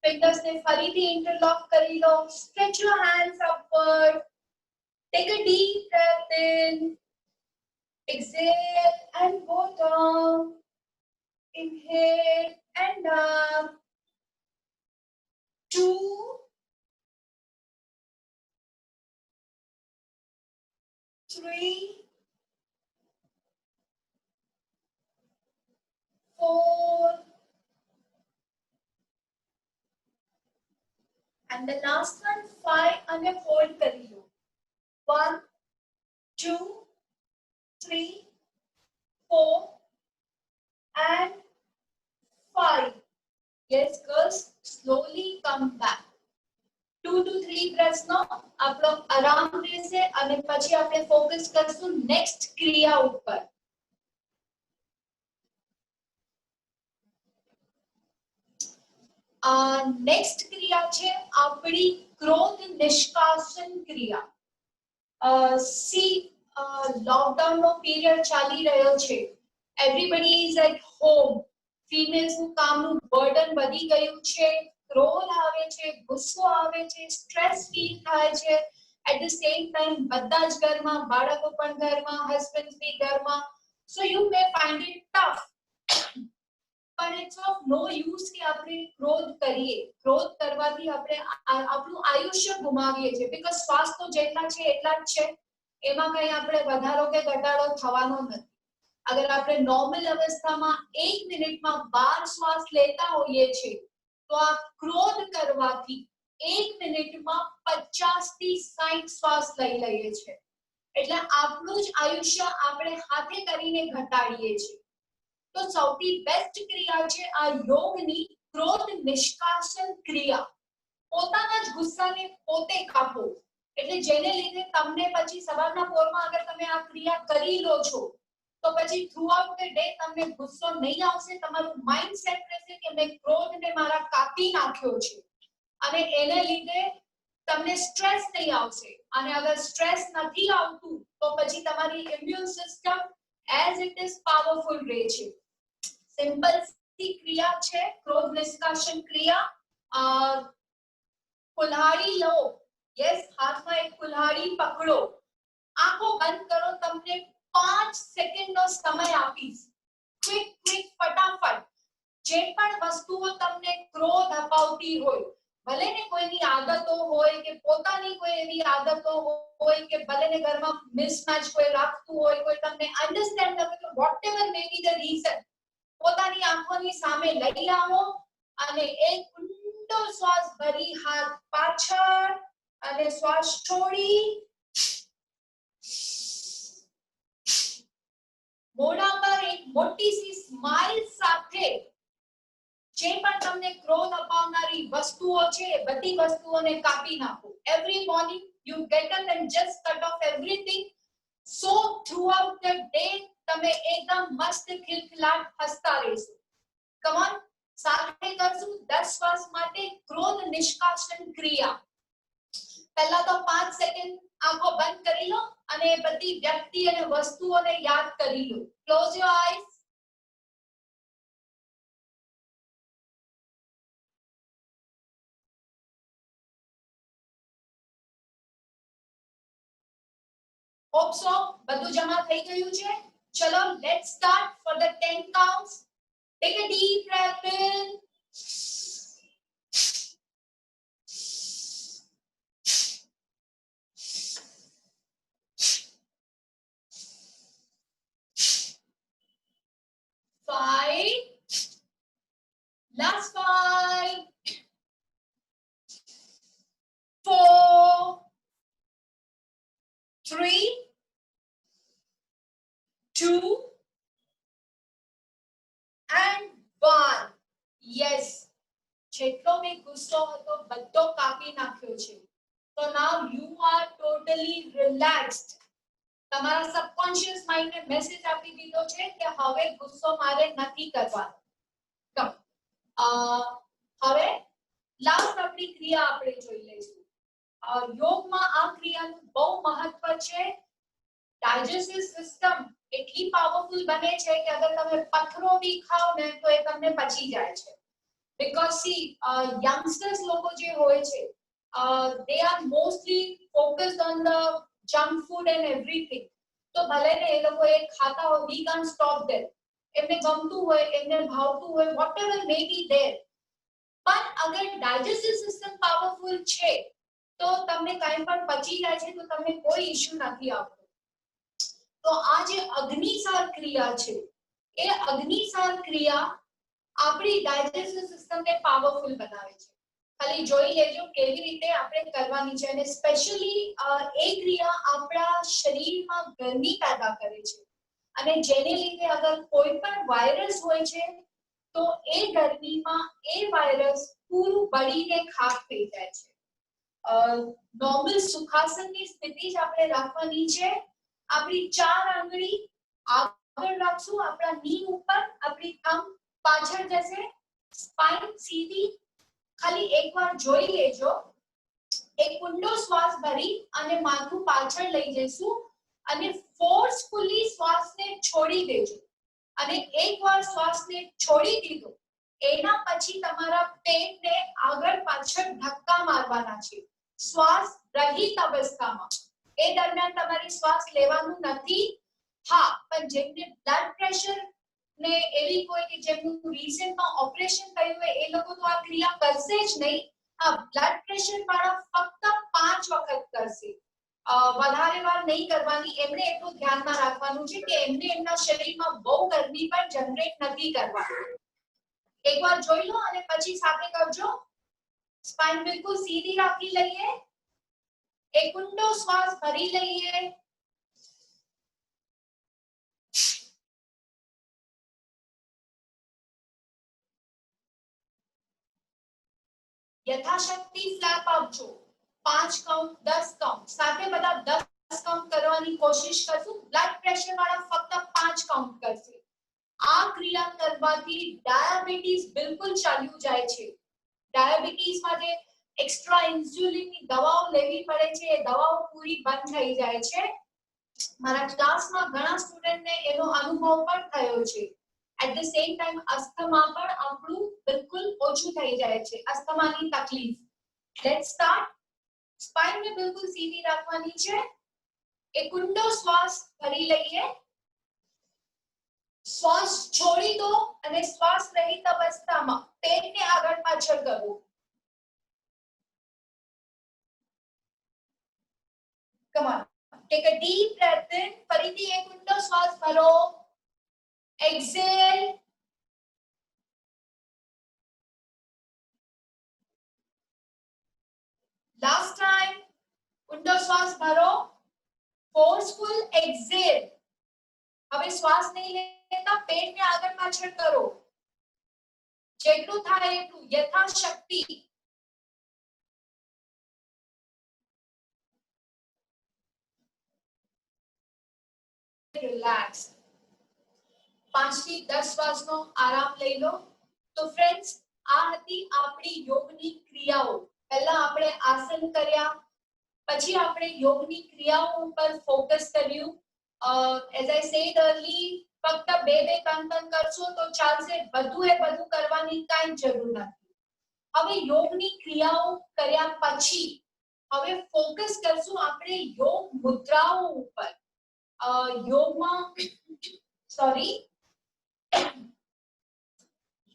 Fingers ને ફરીથી interlock કરી લો. Stretch your hands upward. Take a deep breath in. Exhale and go down. Inhale and up. 2, 3, 4, and the last one 5 અને hold કરી લો. 1, 2, 3, 4 and 5. Yes, girls, slowly come back. 2 to 3 breaths નો આપણો આરામ રહેશે અને પછી આપણે ફોકસ કરશું નેક્સ્ટ ક્રિયા ઉપર. નેક્સ્ટ ક્રિયા છે આપણી ક્રોધ નિષ્કાશન ક્રિયા. સી લોકડાઉન નો પીરિયડ ચાલી રહ્યો છે. Everybody is at home. Females નું કામનું બર્ડન વધી ગયું છે. ક્રોધ આવે છે, ગુસ્સો આવે છે, સ્ટ્રેસ ફીલ થાય છે. એટ ધ સેમ ટાઈમ બધા જ ઘરમાં, બાળકો પણ ઘરમાં, હસબન્ડ બી ઘરમાં. So you may find it tough. પણ ઇટ્સ ઓફ નો યુઝ કે આપણે ક્રોધ કરીએ. ક્રોધ કરવાથી આપણે આપણું આયુષ્ય ગુમાવીએ છીએ. બીકોઝ શ્વાસ તો જેટલા છે એટલા જ છે. એમાં કઈ આપણે વધારો કે ઘટાડો થવાનો નથી. અગર આપણે નોર્મલ અવસ્થામાં 1 મિનિટમાં 12 શ્વાસ લેતા હોઈએ છીએ, તો આ ક્રોધ કરવાથી 1 મિનિટમાં 50 થી 60 શ્વાસ લઈ લઈએ છીએ. એટલે આપણું જ આયુષ્ય આપણે હાથે કરીને ઘટાડીએ છીએ. તો સૌથી બેસ્ટ ક્રિયા છે આ યોગની ક્રોધ નિષ્કાશન ક્રિયા. પોતાના જ ગુસ્સાને પોતે કાપો. એટલે જેને લીધે તમને પછી સવારના પોરમાં અગર તમે આ ક્રિયા કરી લો છો, તો પછી થ્રુ આઉટ ધ ડે તમને ગુસ્સો નહીં આવશે. તમારું માઇન્ડ સેટ રહેશે કે મેં ક્રોધને મારા કાપી નાખ્યો છે અને એને લીધે તમને સ્ટ્રેસ નહીં આવશે. અને અગર સ્ટ્રેસ નથી આવતું તો પછી તમારી immune system as it is powerful રહે છે. સિમ્પલ સી ક્રિયા છે ક્રોધ નિષ્કાશન ક્રિયા. કુલ્હાડી લો. યસ, હાથમાં એક કુલ્હાડી પકડો. આંખો બંધ કરો. તમને 5 સેકન્ડનો સમય આપીશ. ક્વિક ક્વિક ફટાફટ જે પણ વસ્તુઓ તમને ક્રોધ અપાવતી હોય, ભલે ને કોઈની આદતો હોય કે પોતાની કોઈ એવી આદતો હોય કે ભલે ને ઘરમાં મિસમેચ કોઈ રાખતું હોય, કોઈ તમને અન્ડરસ્ટેન્ડ ન કરે, whatever May B the reason, પોતાની આંખોની સામે લઈ આવો અને એક ઊંડો શ્વાસ ભરી હાથ પાછળ અને શ્વાસ છોડી મોઢા પર એક મોટી सी સ્માઇલ સાથે જે પણ તમને ક્રોધ અપાવનારી વસ્તુઓ છે બધી વસ્તુઓને કાપી નાખો. Every morning you get up and just cut off everything. So through out the day તમે એકદમ મસ્ત ખિલખિલાટ હસતા રહેશો. કમ ઓન, સાથે કરશું 10 શ્વાસ માટે ક્રોધ નિષ્કાશન ક્રિયા. પહેલા તો 5 સેકન્ડ આંખો બંધ કરી લો અને બધી વ્યક્તિ અને વસ્તુઓને યાદ કરી લો. Close your eyes. Hope so બધું જમા થઈ ગયું છે. ચલો let's start for the 10 counts. Take a deep breath in. Five. Last 5. 4. 3. 2. And 1. Yes. જેટલો બી ગુસ્સો હતો બધો કાપી નાખ્યો છે. So now you are totally relaxed. તમારા સબકોન્શિયસ માઇન્ડને મેસેજ આપી દીધો છે કે હવે ગુસ્સો મારે નથી કરવાનો. હવે લાસ્ટ આપણી ક્રિયા આપણે જોઈ લઈશું. યોગમાં આ ક્રિયાનું બહુ મહત્વ છે. ડાયજેસ્ટિવ સિસ્ટમ એટલી પાવરફુલ બને છે કે અગર તમે પથરો બી ખાઓ ને તો એ તમને પચી જાય છે. Because see, youngsters લોકો જે હોય છે, they are mostly focused on the junk food and everything. તો ભલે ને એ લોકો એ ખાતા હોય, we can't stop them. એમને ગમતું હોય, એમને ભાવતું હોય, whatever may be there. પણ અગર ડાયજેસ્ટિવ સિસ્ટમ પાવરફુલ છે તો તમને કાંઈ પણ પચી જાય છે તો તમને કોઈ ઇશ્યુ નથી આવતો. તો આ જે અગ્નિસાર ક્રિયા છે એ અગ્નિસાર ક્રિયા આપણી ડાયજેસ્ટિવ સિસ્ટમને પાવરફુલ બનાવે છે. ખાલી જોઈ લેજો કેવી રીતે આપણે કરવાની છે અને સ્પેશિયલી એ ક્રિયા આપણા શરીરમાં ગરમી પેદા કરે છે અને જેને લીધે અગર કોઈ પણ વાયરસ હોય છે તો એ ગરમીમાં એ વાયરસ પૂરું બળીને ખાક થઈ જાય છે. નોર્મલ સુખાસનની સ્થિતિ જ આપણે રાખવાની છે. આપણી ચાર આંગળી આગળ રાખશું આપણા ની ઉપર, આપણી થંબ પાછળ જશે, સ્પાઇન સીધી. ખાલી એકવાર જોઈ લેજો. એક ઊંડો શ્વાસ ભરી અને માથું પાછળ લઈ જઈશું અને ફોર્સફુલી શ્વાસને છોડી દેજો અને એકવાર શ્વાસને છોડી દીધો એના પછી તમારા પેટને આગળ પાછળ ધક્કા મારવાના છે શ્વાસ રહિત અવસ્થામાં. એ દરમિયાન તમારી શ્વાસ લેવાનું નથી. હા, પણ જેમને બ્લડ પ્રેશર ને એવી કોઈ કે જેમનું રિસેન્ટમાં ઓપરેશન થયું હોય એ લોકો તો આ ક્રિયા કરશે જ નહીં. હા, બ્લડ પ્રેશર વાળા ફક્ત 5 વખત કરશે, વધારે વાર નહીં કરવાની. એમણે એટલું ધ્યાનમાં રાખવાનું છે કે એમને એમના શરીરમાં બહુ ગરમી પણ જનરેટ નથી કરવાની. એકવાર જોઈ લો અને પછી સાથે કરજો. સ્પાઇન બિલકુલ સીધી રાખી લઈએ. એક ઊંડો શ્વાસ ભરી લઈએ. યથાશક્તિ ફ્લેપ આપજો. 5 કાઉન્ટ 10 કાઉન્ટ સાથે બધા 10 કાઉન્ટ કરવાની કોશિશ કરશું. બ્લડ પ્રેશર વાળા ફક્ત 5 કાઉન્ટ કરશે. આ ક્રિયા કરવાથી ડાયાબિટીસ બિલકુલ ચાલ્યું જાય છે. ડાયાબિટીસમાં જે એક્સ્ટ્રા ઇન્સ્યુલિનની દવાઓ લેવી પડે છે એ દવાઓ પૂરી બંધ થઈ જાય છે. મારા ક્લાસમાં ઘણા સ્ટુડન્ટને એનો અનુભવ પણ થયો છે. At the same time asthma પણ આપણું બિલકુલ ઓછું થઈ જાય છે, અસ્થમાની તકલીફ. Let's start. સ્પાઇનને બિલકુલ સીધી રાખવાની છે. એક ઊંડો શ્વાસ ભરી લઈએ. શ્વાસ છોડી દો અને શ્વાસ રહિત અવસ્થામાં પેટને આગળ પાછળ કરો. Come on. Take a deep breath in. ફરીથી એક ઊંડો શ્વાસ ભરો. Exhale. Last time. ઊંડો શ્વાસ ભરો. Forceful exhale. હવે શ્વાસ નહીં લેતા, પેટને આગળ પાછળ કરો. જેટલું થાય એટલું યથાશક્તિ. રિલેક્સ. 5 થી 10 શ્વાસનો આરામ લઈ લો. તો ફ્રેન્ડ્સ, આ હતી આપણી યોગની ક્રિયાઓ. પહેલા આપણે આસન કર્યા, પછી આપણે યોગની ક્રિયાઓ ઉપર ફોકસ કર્યું. as I said early, ફક્ત 2 3 કરશો તો ચાલશે. બધું એ બધું કરવાની કાંઈ જરૂર નથી. હવે યોગની ક્રિયાઓ કર્યા પછી હવે ફોકસ કરશું આપણે યોગ મુદ્રાઓ ઉપર. યોગમાં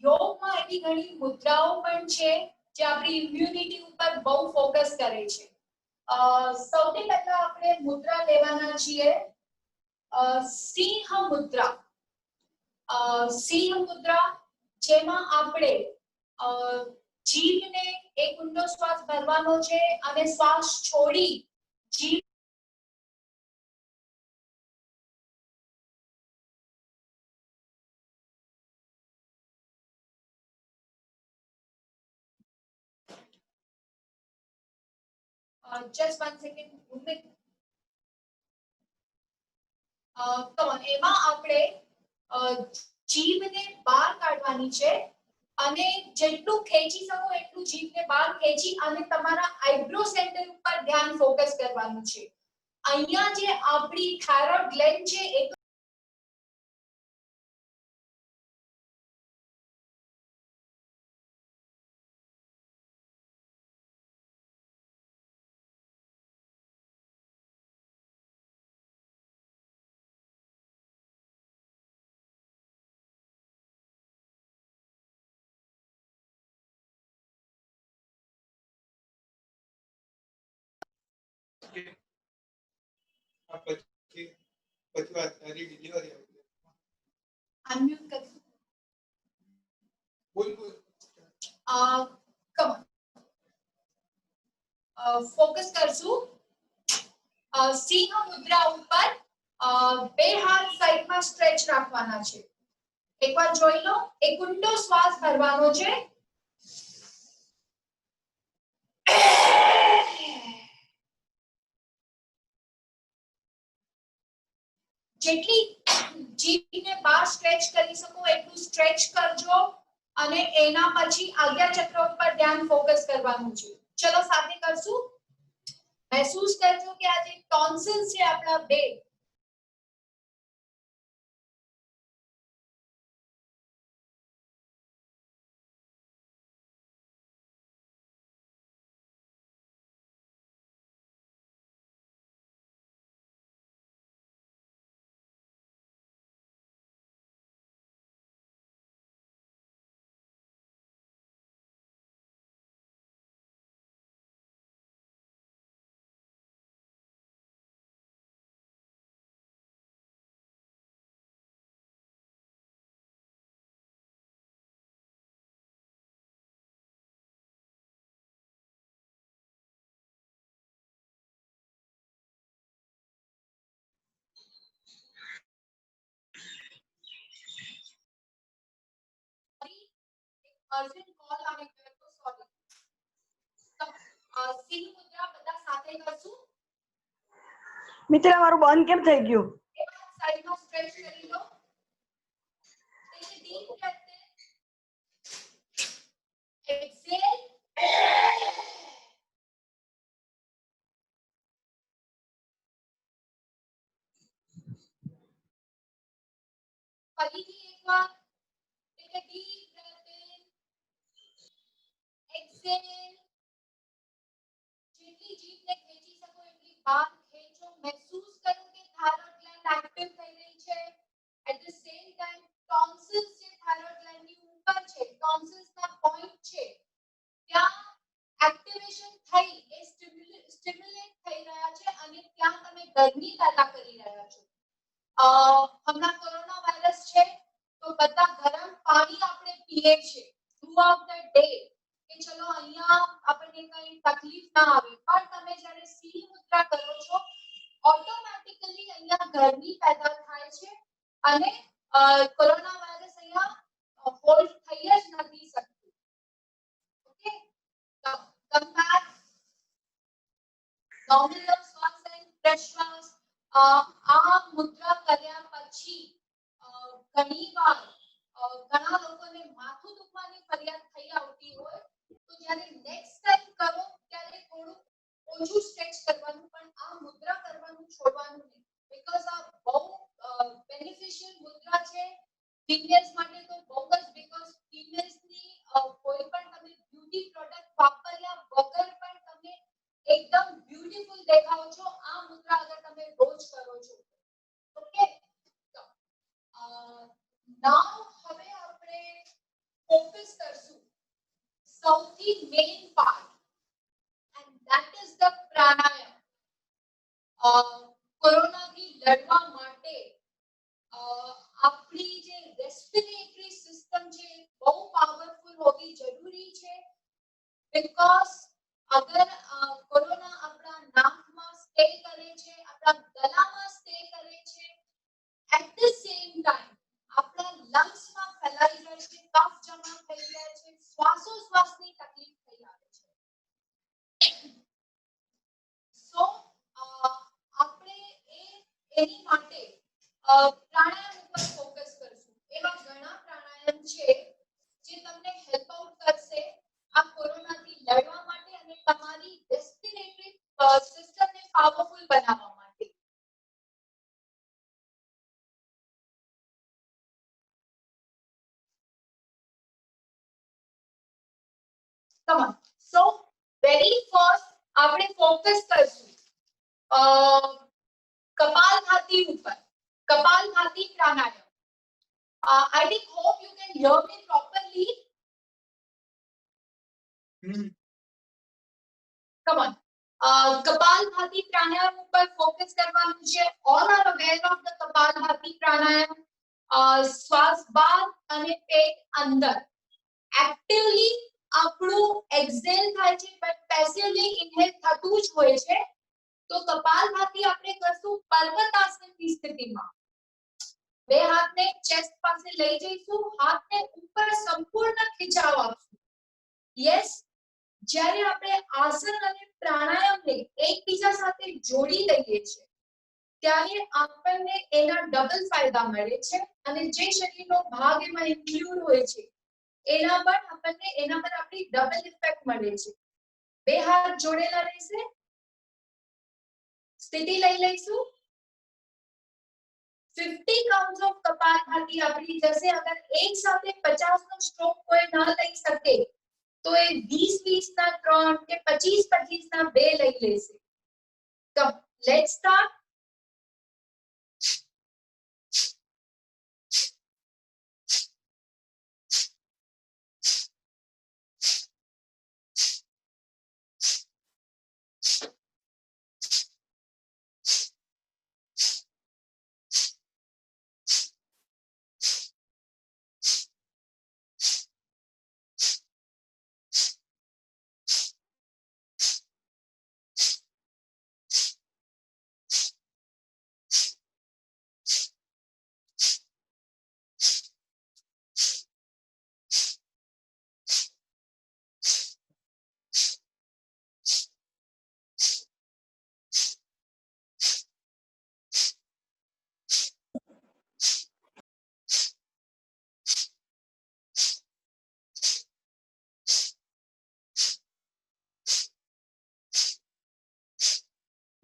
યોગમાં એવી ઘણી મુદ્રાઓ પણ છે જે આપણી ઇમ્યુનિટી ઉપર બહુ ફોકસ કરે છે. સૌથી પહેલા આપણે મુદ્રા લેવાના છીએ સિંહ મુદ્રા. સિંહ મુદ્રા જેમાં આપણે જીભને એક ઊંડો શ્વાસ ભરવાનો છે અને શ્વાસ છોડી જીભ just 1 second. એમાં આપણે જીભને બહાર કાઢવાની છે અને જેટલું ખેંચી શકો એટલું જીભને બહાર ખેંચી અને તમારા આઈબ્રો સેન્ટર ઉપર ધ્યાન ફોકસ કરવાનું છે. અહીંયા જે આપણી થાઇરોઇડ ગ્લેન્ડ છે એ પછી વાત તારી ડિલિવરી આવશે. અનમ્યુટ કર. બોલ બોલ. કમ ફોકસ કરશું. સિંહ મુદ્રા ઉપર બે હાથ સાઈડમાં સ્ટ્રેચ રાખવાના છે. એકવાર જોઈ લો. એક ઊંડો શ્વાસ ભરવાનો છે. જેટલી જીભને બહાર સ્ટ્રેચ કરી શકો એટલું સ્ટ્રેચ કરજો અને એના પછી આજ્ઞા ચક્ર ઉપર ધ્યાન ફોકસ કરવાનું છે. ચલો સાથે કરશું. મહેસૂસ કરજો કે આ જે ટોન્સિલ્સ છે આપણા બે અર્જન્ટ કોલ આવી ગયો તો સોરી. સિંહ મુદ્રા બધા સાથે કરશું. મિત્ર મારું બંધ કેમ થઈ ગયું? સાઈડમાં સ્ટ્રેચ કરી લો. Take a deep breath in. Exhale. ફરીથી એકવાર. Take a deep breath in. Exhale. જેટલી જીભને ખેંચી શકો એટલી બહાર ખેંચો. મહેસૂસ કરો કે થાઇરોઇડ ગ્લેન્ડ એક્ટિવ થઈ રહી છે. એટ ધ સેમ ટાઈમ ટોન્સિલ્સ જે થાઇરોઇડ ગ્લેન્ડની ઉપર છે, ટોન્સિલ્સના પોઈન્ટ છે, ત્યાં એક્ટિવેશન થઈ એ સ્ટિમ્યુલેટ થઈ રહ્યા છે અને ત્યાં તમે ગરમી પેદા કરી રહ્યા છો. હમણાં કોરોના વાયરસ છે તો બધા ગરમ પાણી આપણે પીએ છીએ થ્રુઆઉટ ધ ડે કે ચલો અહીંયા આપણને કઈ તકલીફ ના આવે. પણ તમે જ્યારે સિંહ મુદ્રા કરો છો ઓટોમેટિકલી અહીંયા ગરમી પેદા થાય છે અને કોરોના વાયરસ અહીંયા હોલ્ડ થઈ જ નથી શકતું. Okay, come back. નોર્મલ શ્વાસ અને પ્રશ્વાસ. આ મુદ્રા કર્યા પછી ઘણીવાર ઘણા લોકોને માથું દુખવાની ફરિયાદ થઈ આવતી હોય તો જ્યારે નેક્સ્ટ ટાઈમ કરો ત્યારે થોડું ઓછું સ્ટ્રેચ કરવાનું પણ આ મુદ્રા કરવાનું છોડવાનું નહીં. બીકોઝ આ બહુ બેનિફિશિયલ મુદ્રા છે ફિમેલ્સ માટે તો બહુ જ. બીકોઝ ફિમેલ્સની કોઈ પણ તમે બ્યુટી પ્રોડક્ટ વાપર્યા વગર પણ તમે એકદમ બ્યુટીફુલ દેખાઓ છો આ મુદ્રા અગર તમે રોજ કરો છો. ઓકે, નાઉ હવે આપણે ફોકસ કરશું સૌથી main part and that is the pranayama. કોરોનાથી લડવા માટે આપણી જે રેસ્પિરેટરી સિસ્ટમ છે બહુ પાવરફુલ હોવી જરૂરી છે. બીકોઝ અગર કોરોના આપણા નાકમાં સ્ટે કરે છે, આપણા ગળામાં સ્ટે કરે છે, એટ ધ સેમ ટાઈમ આપણા લંગ્સમાં ફેલાઈ જાય છે, કફ જમા થઈ જાય છે, શ્વાસોશ્વાસની તકલીફ થઈ આવે છે. સો આપણે એની માટે પ્રાણાયામ ઉપર ફોકસ કરશું. એવા ઘણા પ્રાણાયામ છે જે તમને હેલ્પ આઉટ કરશે આ કોરોનાથી લડવા માટે અને તમારી રેસ્પિરેટરી સિસ્ટમને પાવરફુલ બનાવવા માટે. Come on. So very first આપણે ફોકસ કરશું કપાલભાતિ ઉપર. કપાલભાતિ પ્રાણાયામ. I think hope you can hear me properly. Come on. કપાલભાતિ પ્રાણાયામ ઉપર ફોકસ કરવાનું છે. All are aware of the kapalbhati pranayama. શ્વાસ બહાર અને પેટ અંદર. એક્ટિવલી આપણું એક્સેલ થાય છે બટ પેસિવલી ઇન્હેલ થતું જ હોય છે. તો કપાલભાતિ આપણે કરશું પર્વતાસનની સ્થિતિમાં. બે હાથને ચેસ્ટ પાસે લઈ જઈશું, હાથને ઉપર સંપૂર્ણ ખીચાવ આપશું. યસ, જ્યારે આપણે આસન અને પ્રાણાયામને એકબીજા સાથે જોડી લઈએ છીએ ત્યારે આપણને એના ડબલ ફાયદા મળે છે અને જે શરીરનો ભાગ એમાં ઇન્ક્લુડ હોય છે એના પર આપણી ડબલ ઇફેક્ટ મળે છે. બે હાથ જોડેલા રહેશે, સ્થિતિ લઈ લઈશું. 50 કાઉન્ટ્સ ઓફ કપાલભાતિ આપણી જશે. અગર એક સાથે 50 નો સ્ટ્રોક કોઈ ન લઈ શકે તો એ 20 ના 3 કે 25 ના 2 લઈ લેશે. તો let's start.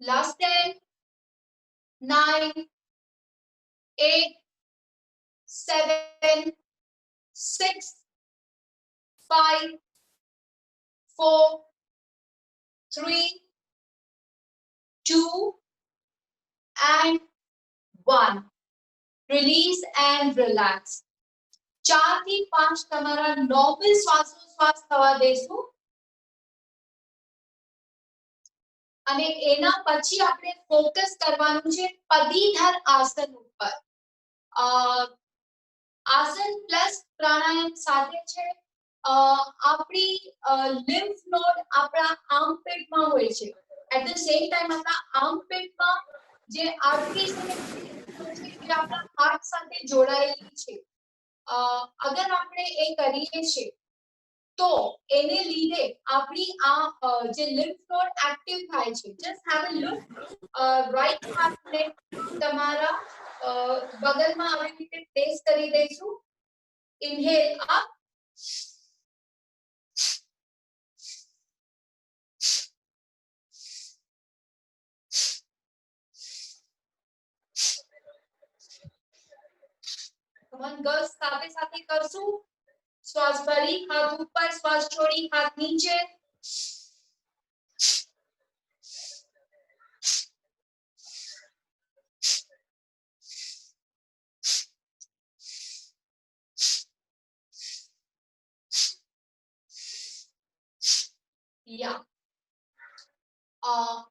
Last 10, 9, 8, 7, 6, 5, 4, 3, 2 and 1. Release and relax. 4 થી 5 તમારા નોર્મલ શ્વાસોશ્વાસ થવા દેશું અને એના પછી આપણે ફોકસ કરવાનું છે પદીધર આસન ઉપર. આસન પ્લસ પ્રાણાયામ સાથે છે. આપણી લિમ્ફ નોડ આપણા આર્મપિટમાં હોય છે. એટ ધ સેમ ટાઈમ આપણા આર્મપિટમાં જે આર્ટરીઝ અને જે આપણા હાર્ટ સાથે જોડાયેલી છે. અગર આપણે એ કરીએ છીએ તો એને લીધે આપણી આ જે લિમ્ફ નોડ એક્ટિવ થાય છે. Just have a look. Right હાથને તમારા બગલમાં આવી રીતે પ્લેસ કરી દઈશું. ઇન્હેલ અપ, કમન ગર્લ્સ સાથે સાથે કરશું. શ્વાસ ભરી, હાથ ઉપર, શ્વાસ છોડી, હાથ નીચે.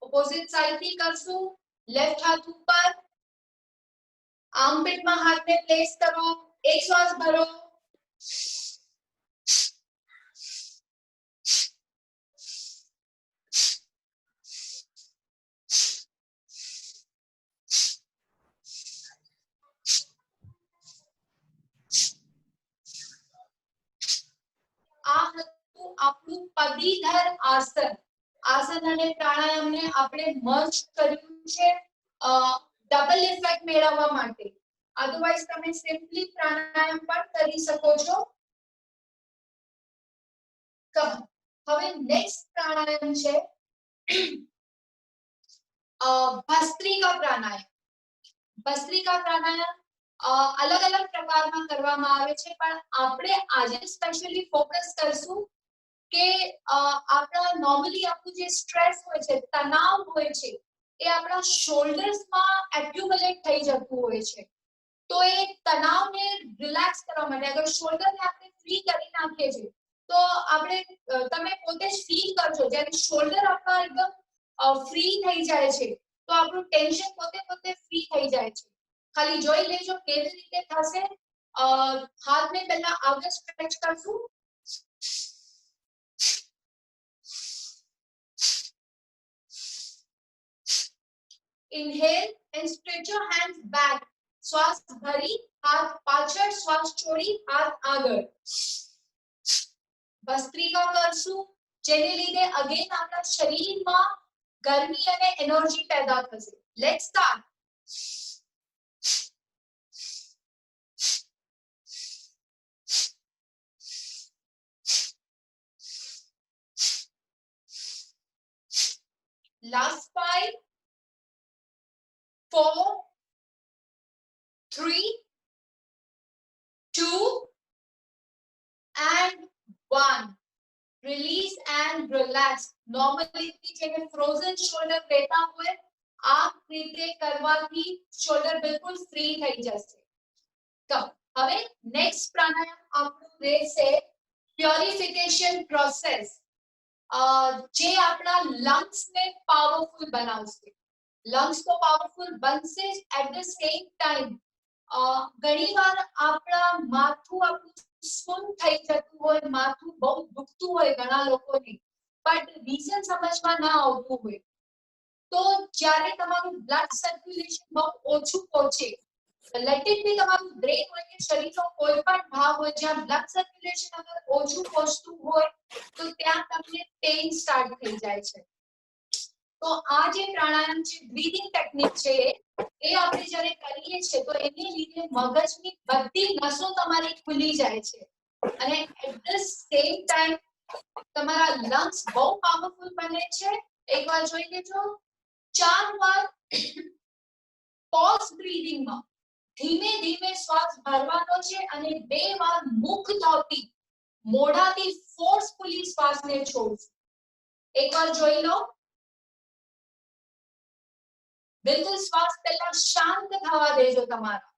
ઓપોઝિટ સાઈડ થી કરશું. લેફ્ટ હાથ ઉપર, આર્મપિટમાં હાથને પ્લેસ કરો. એક શ્વાસ ભરો, આ હતું આપણું પદીધર આસન. આસન અને પ્રાણાયામને આપણે મર્જ કર્યું છે ડબલ ઇફેક્ટ મેળવવા માટે. અધરવાઇઝ તમે સિમ્પલી પ્રાણાયામ પણ કરી શકો છો. હવે નેક્સ્ટ પ્રાણાયામ છે ભસ્ત્રિકા પ્રાણાયામ. ભસ્ત્રિકા પ્રાણાયામ અલગ અલગ પ્રકારમાં કરવામાં આવે છે પણ આપણે આજે સ્પેશિયલી ફોકસ કરશું કે આપણા નોર્મલી આપણું જે સ્ટ્રેસ હોય છે, તણાવ હોય છે, એ આપણા શોલ્ડર્સમાં એક્યુમ્યુલેટ થઈ જતું હોય છે. તો એ તણાવને રિલેક્સ કરવા માટે અગર શોલ્ડરને આપણે ફ્રી કરી નાખીએ છીએ તો આપણે તમે પોતે જ ફીલ કરજો જ્યારે શોલ્ડર આપણા એકદમ ફ્રી થઈ જાય છે તો આપણું ટેન્શન પોતે પોતે ફ્રી થઈ જાય છે ખાલી જોઈ લેજો કેવી રીતે થશે હાથને પહેલા આગળ સ્ટ્રેચ કરશું inhale and stretch your hands back શ્વાસ ભરી હાથ પાછળ શ્વાસ છોડી હાથ આગળ ભસ્ત્રિકા કરશું જેને લીધે અગેન આપણા શરીરમાં ગરમી અને એનર્જી પેદા થશે let's start last 5 4 3 2 and 1 release and relax normally જેને frozen shoulder કહેતા હોય આ રીતે કરવાથી shoulder બિલકુલ ફ્રી થઈ જશે તો હવે નેક્સ્ટ પ્રાણાયામ આપણું રહેશે પ્યોરિફિકેશન પ્રોસેસ જે આપણા લંગ્સ ને પાવરફુલ બનાવશે લંગ્સ તો પાવરફુલ બનશે જ એટ ધ સેમ ટાઈમ ઘણીવાર આપણા માથું આપણું સુન થઈ જતું હોય માથું બહુ દુખતું હોય ઘણા લોકોને બટ રીઝન સમજમાં ના આવતું હોય તો જ્યારે તમારું બ્લડ સર્ક્યુલેશન બહુ ઓછું પહોંચે લેટ ઇટ બી તમારું બ્રેન હોય કે શરીરનો કોઈ પણ ભાગ હોય જ્યાં બ્લડ સર્ક્યુલેશન અગર ઓછું પહોંચતું હોય તો ત્યાં તમને પેઇન સ્ટાર્ટ થઈ જાય છે તો આ જે પ્રાણાયામ છે બ્રીથિંગ ટેકનિક છે એ આપણે જ્યારે કરીએ છીએ તો એને લીધે મગજની બધી નસો તમારી ખુલી જાય છે અને એટ ધ સેમ ટાઈમ તમારા લંગ્સ બહુ પાવરફુલ બને છે એકવાર જોઈ લેજો 4 વાર પોઝ બ્રીથિંગ માં ધીમે ધીમે શ્વાસ ભરવાનો છે અને 2 વાર મુખથી મોઢાથી ફોર્સફુલી શ્વાસને છોડવું એકવાર જોઈ લો बिल्कुल श्वास पहला शांत थवा देजो तमारा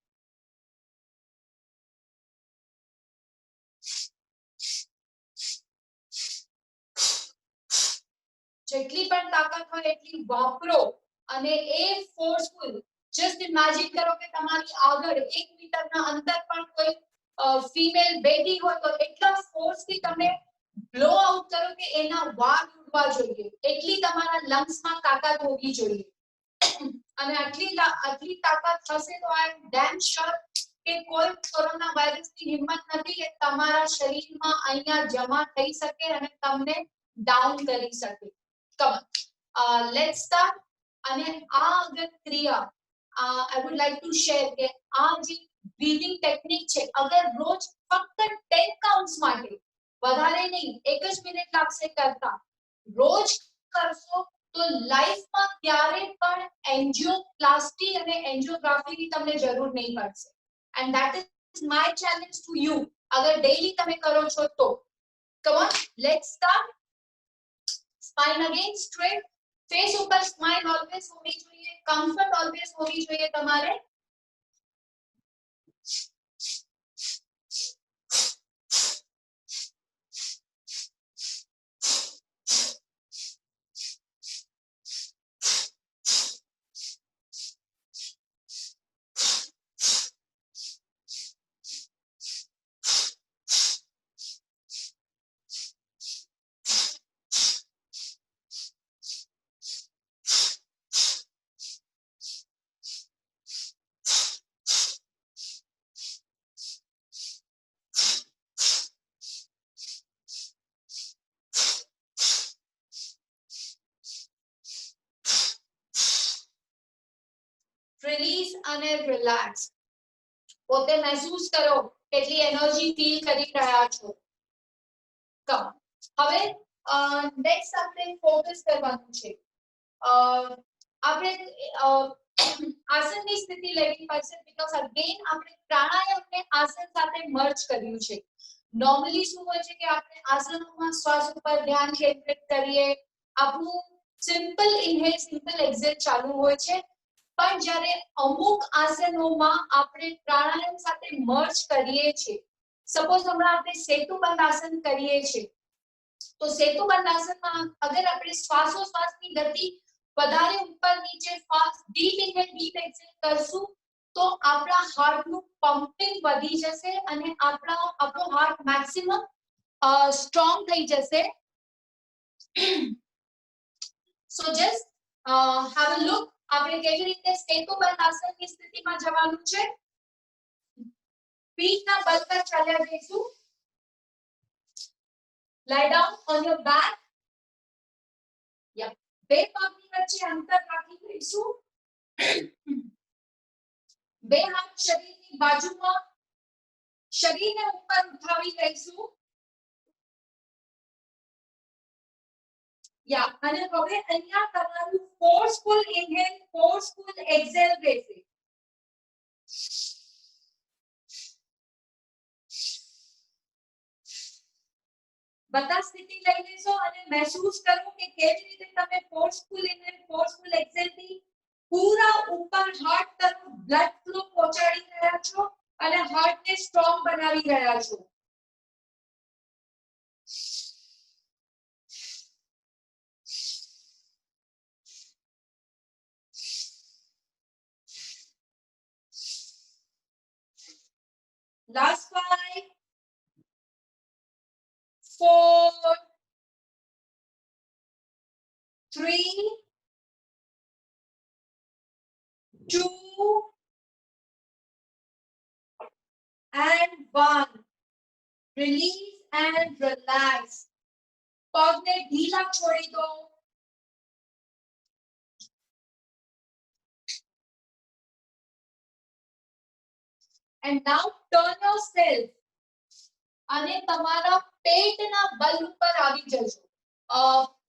જેટલી પણ તાકાત હોય એટલી વાપરો અને એ ફોર્સફુલ જસ્ટ ઇમેજિન કરો કે તમારી આગળ 1 મીટરના અંતર પર કોઈ ફીમેલ બેબી હોય તો એટલા ફોર્સથી તમે બ્લો આઉટ કરો કે એના વાળ ઉડવા જોઈએ એટલી તમારા લંગ્સમાં તાકાત હોવી જોઈએ અને આટલી તાકાત થશે તો આઈ એમ ડેમ શ્યોર કે કોઈ કોરોના વાયરસની હિંમત નથી કે તમારા શરીરમાં અહીંયા જમા થઈ શકે અને તમને ડાઉન કરી શકે કમ લેટ્સ સ્ટાર્ટ અને આ અગર ક્રિયા I would like to share કે આ જે બ્રીથિંગ ટેકનિક છે અગર રોજ ફક્ત 10 કાઉન્ટ્સ માટે વધારે નહીં 1 જ મિનિટ લાગશે કરતા રોજ કરશો તો લાઈફમાં ક્યારે પણ એન્જિયોપ્લાસ્ટી અને એન્જિયોગ્રાફીની તમને જરૂર નહીં પડશે and that is my challenge to you અગર ડેઈલી તમે કરો છો તો come on let's start spine again straight face ઉપર સ્માઇલ ઓલવેઝ હોવી જોઈએ કમ્ફર્ટ ઓલવેઝ હોવી જોઈએ તમારે રિલીઝ અને રિલેક્સ પોતે મહેસૂસ કરો કેટલી એનર્જી ફીલ કરી રહ્યા છો કમ હવે નેક્સ્ટ આપણે ફોકસ કરવાનું છે આપણે આસનની સ્થિતિ લેવી પડશે બીકોઝ અગેન આપણે પ્રાણાયામને આસન સાથે મર્જ કર્યું છે નોર્મલી શું હોય છે કે આપણે આસનોમાં શ્વાસ ઉપર ધ્યાન કેન્દ્રિત કરીએ આપણું સિમ્પલ ઇનહેલ સિમ્પલ એક્ઝેલ ચાલુ હોય છે પણ જ્યારે અમુક આસનોમાં આપણે પ્રાણાયામ સાથે મર્જ કરીએ છીએ સપોઝ હમણાં આપણે સેતુબંધ આસન કરીએ છીએ તો સેતુબંધ આસનમાં અગર આપણે શ્વાસોશ્વાસની ગતિ વધારે ઉપર નીચે ફાસ્ટ ડીપ ઇનહેલ ડીપ એક્સહેલ કરશું તો આપણા હાર્ટ નું પમ્પિંગ વધી જશે અને આપણો હાર્ટ મેક્સિમમ સ્ટ્રોંગ થઈ જશે. સો જસ્ટ હેવ અ લુક આપણે કેવી રીતે સેતુબંધ આસનની સ્થિતિમાં જવાનું છે. પીઠના બળ પર ચાલ્યા જઈશું. lie down on your back. બે પગની વચ્ચે અંતર રાખી દઈશું. બે હાથ શરીરની બાજુમાં શરીરને ઉપર ઉઠાવી લઈશું. અને હવે અહીંયા તમારું ફોર્સફુલ ઇનહેલ ફોર્સફુલ એક્સહેલ રહેશે. બધા સ્થિતિ લઈ લેશો અને મહેસૂસ કરો કે કેવી રીતે તમે ફોર્સફુલ ઇનહેલ ફોર્સફુલ એક્સહેલ થી પૂરા ઉપર હાર્ટ તરફ બ્લડ ફ્લો પહોંચાડી રહ્યા છો અને હાર્ટને સ્ટ્રોંગ બનાવી રહ્યા છો. Last 5, 4, 3, 2 and 1. Release and relax. પગને ઢીલા છોડી દો. And now turn yourself. અને તમારા પેટના બલ ઉપર આવી જજો.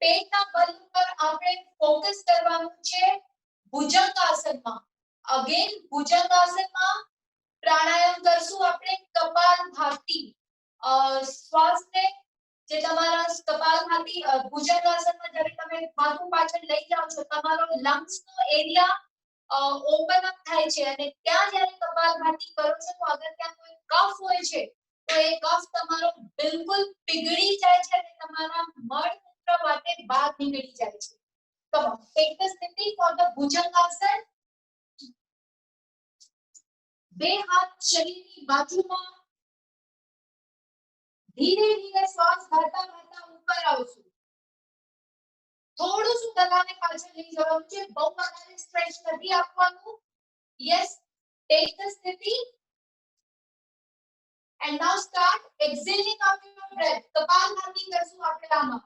પેટના બલ ઉપર આપણે ફોકસ કરવાનું છે ભુજંગાસનમાં. અગેન ભુજંગાસનમાં પ્રાણાયામ કરશું આપણે કપાલભાતિ. શ્વાસને જે તમારા કપાલભાતિ ભુજંગાસનમાં જ્યારે તમે માથું પાછળ લઈ જાઓ છો તમારો લંગ્સનો એરિયા ઓપન અપ થાય છે અને ત્યાં જ્યારે કપાલભાતિ કરો છો તો અગર ત્યાં કોઈ કફ હોય છે તો એ કફ તમારો બિલકુલ પીગળી જાય છે અને તમારા મળમૂત્ર માટે બહાર નીકળી જાય છે. તો take the સ્થિતિ for the ભુજંગાસન. બે હાથ શરીરની બાજુમાં. ધીરે ધીરે શ્વાસ ભરતા ભરતા ઉપર આવશું. થોડું શું ગલાને પાછળ લઈ જવાનું છે. બહુ વધારે સ્ટ્રેચ નથી આપવાનું. યસ, take the સ્થિતિ. And now start exhaling out your breath. કપાલભાતિ કરશું આપણે આમાં.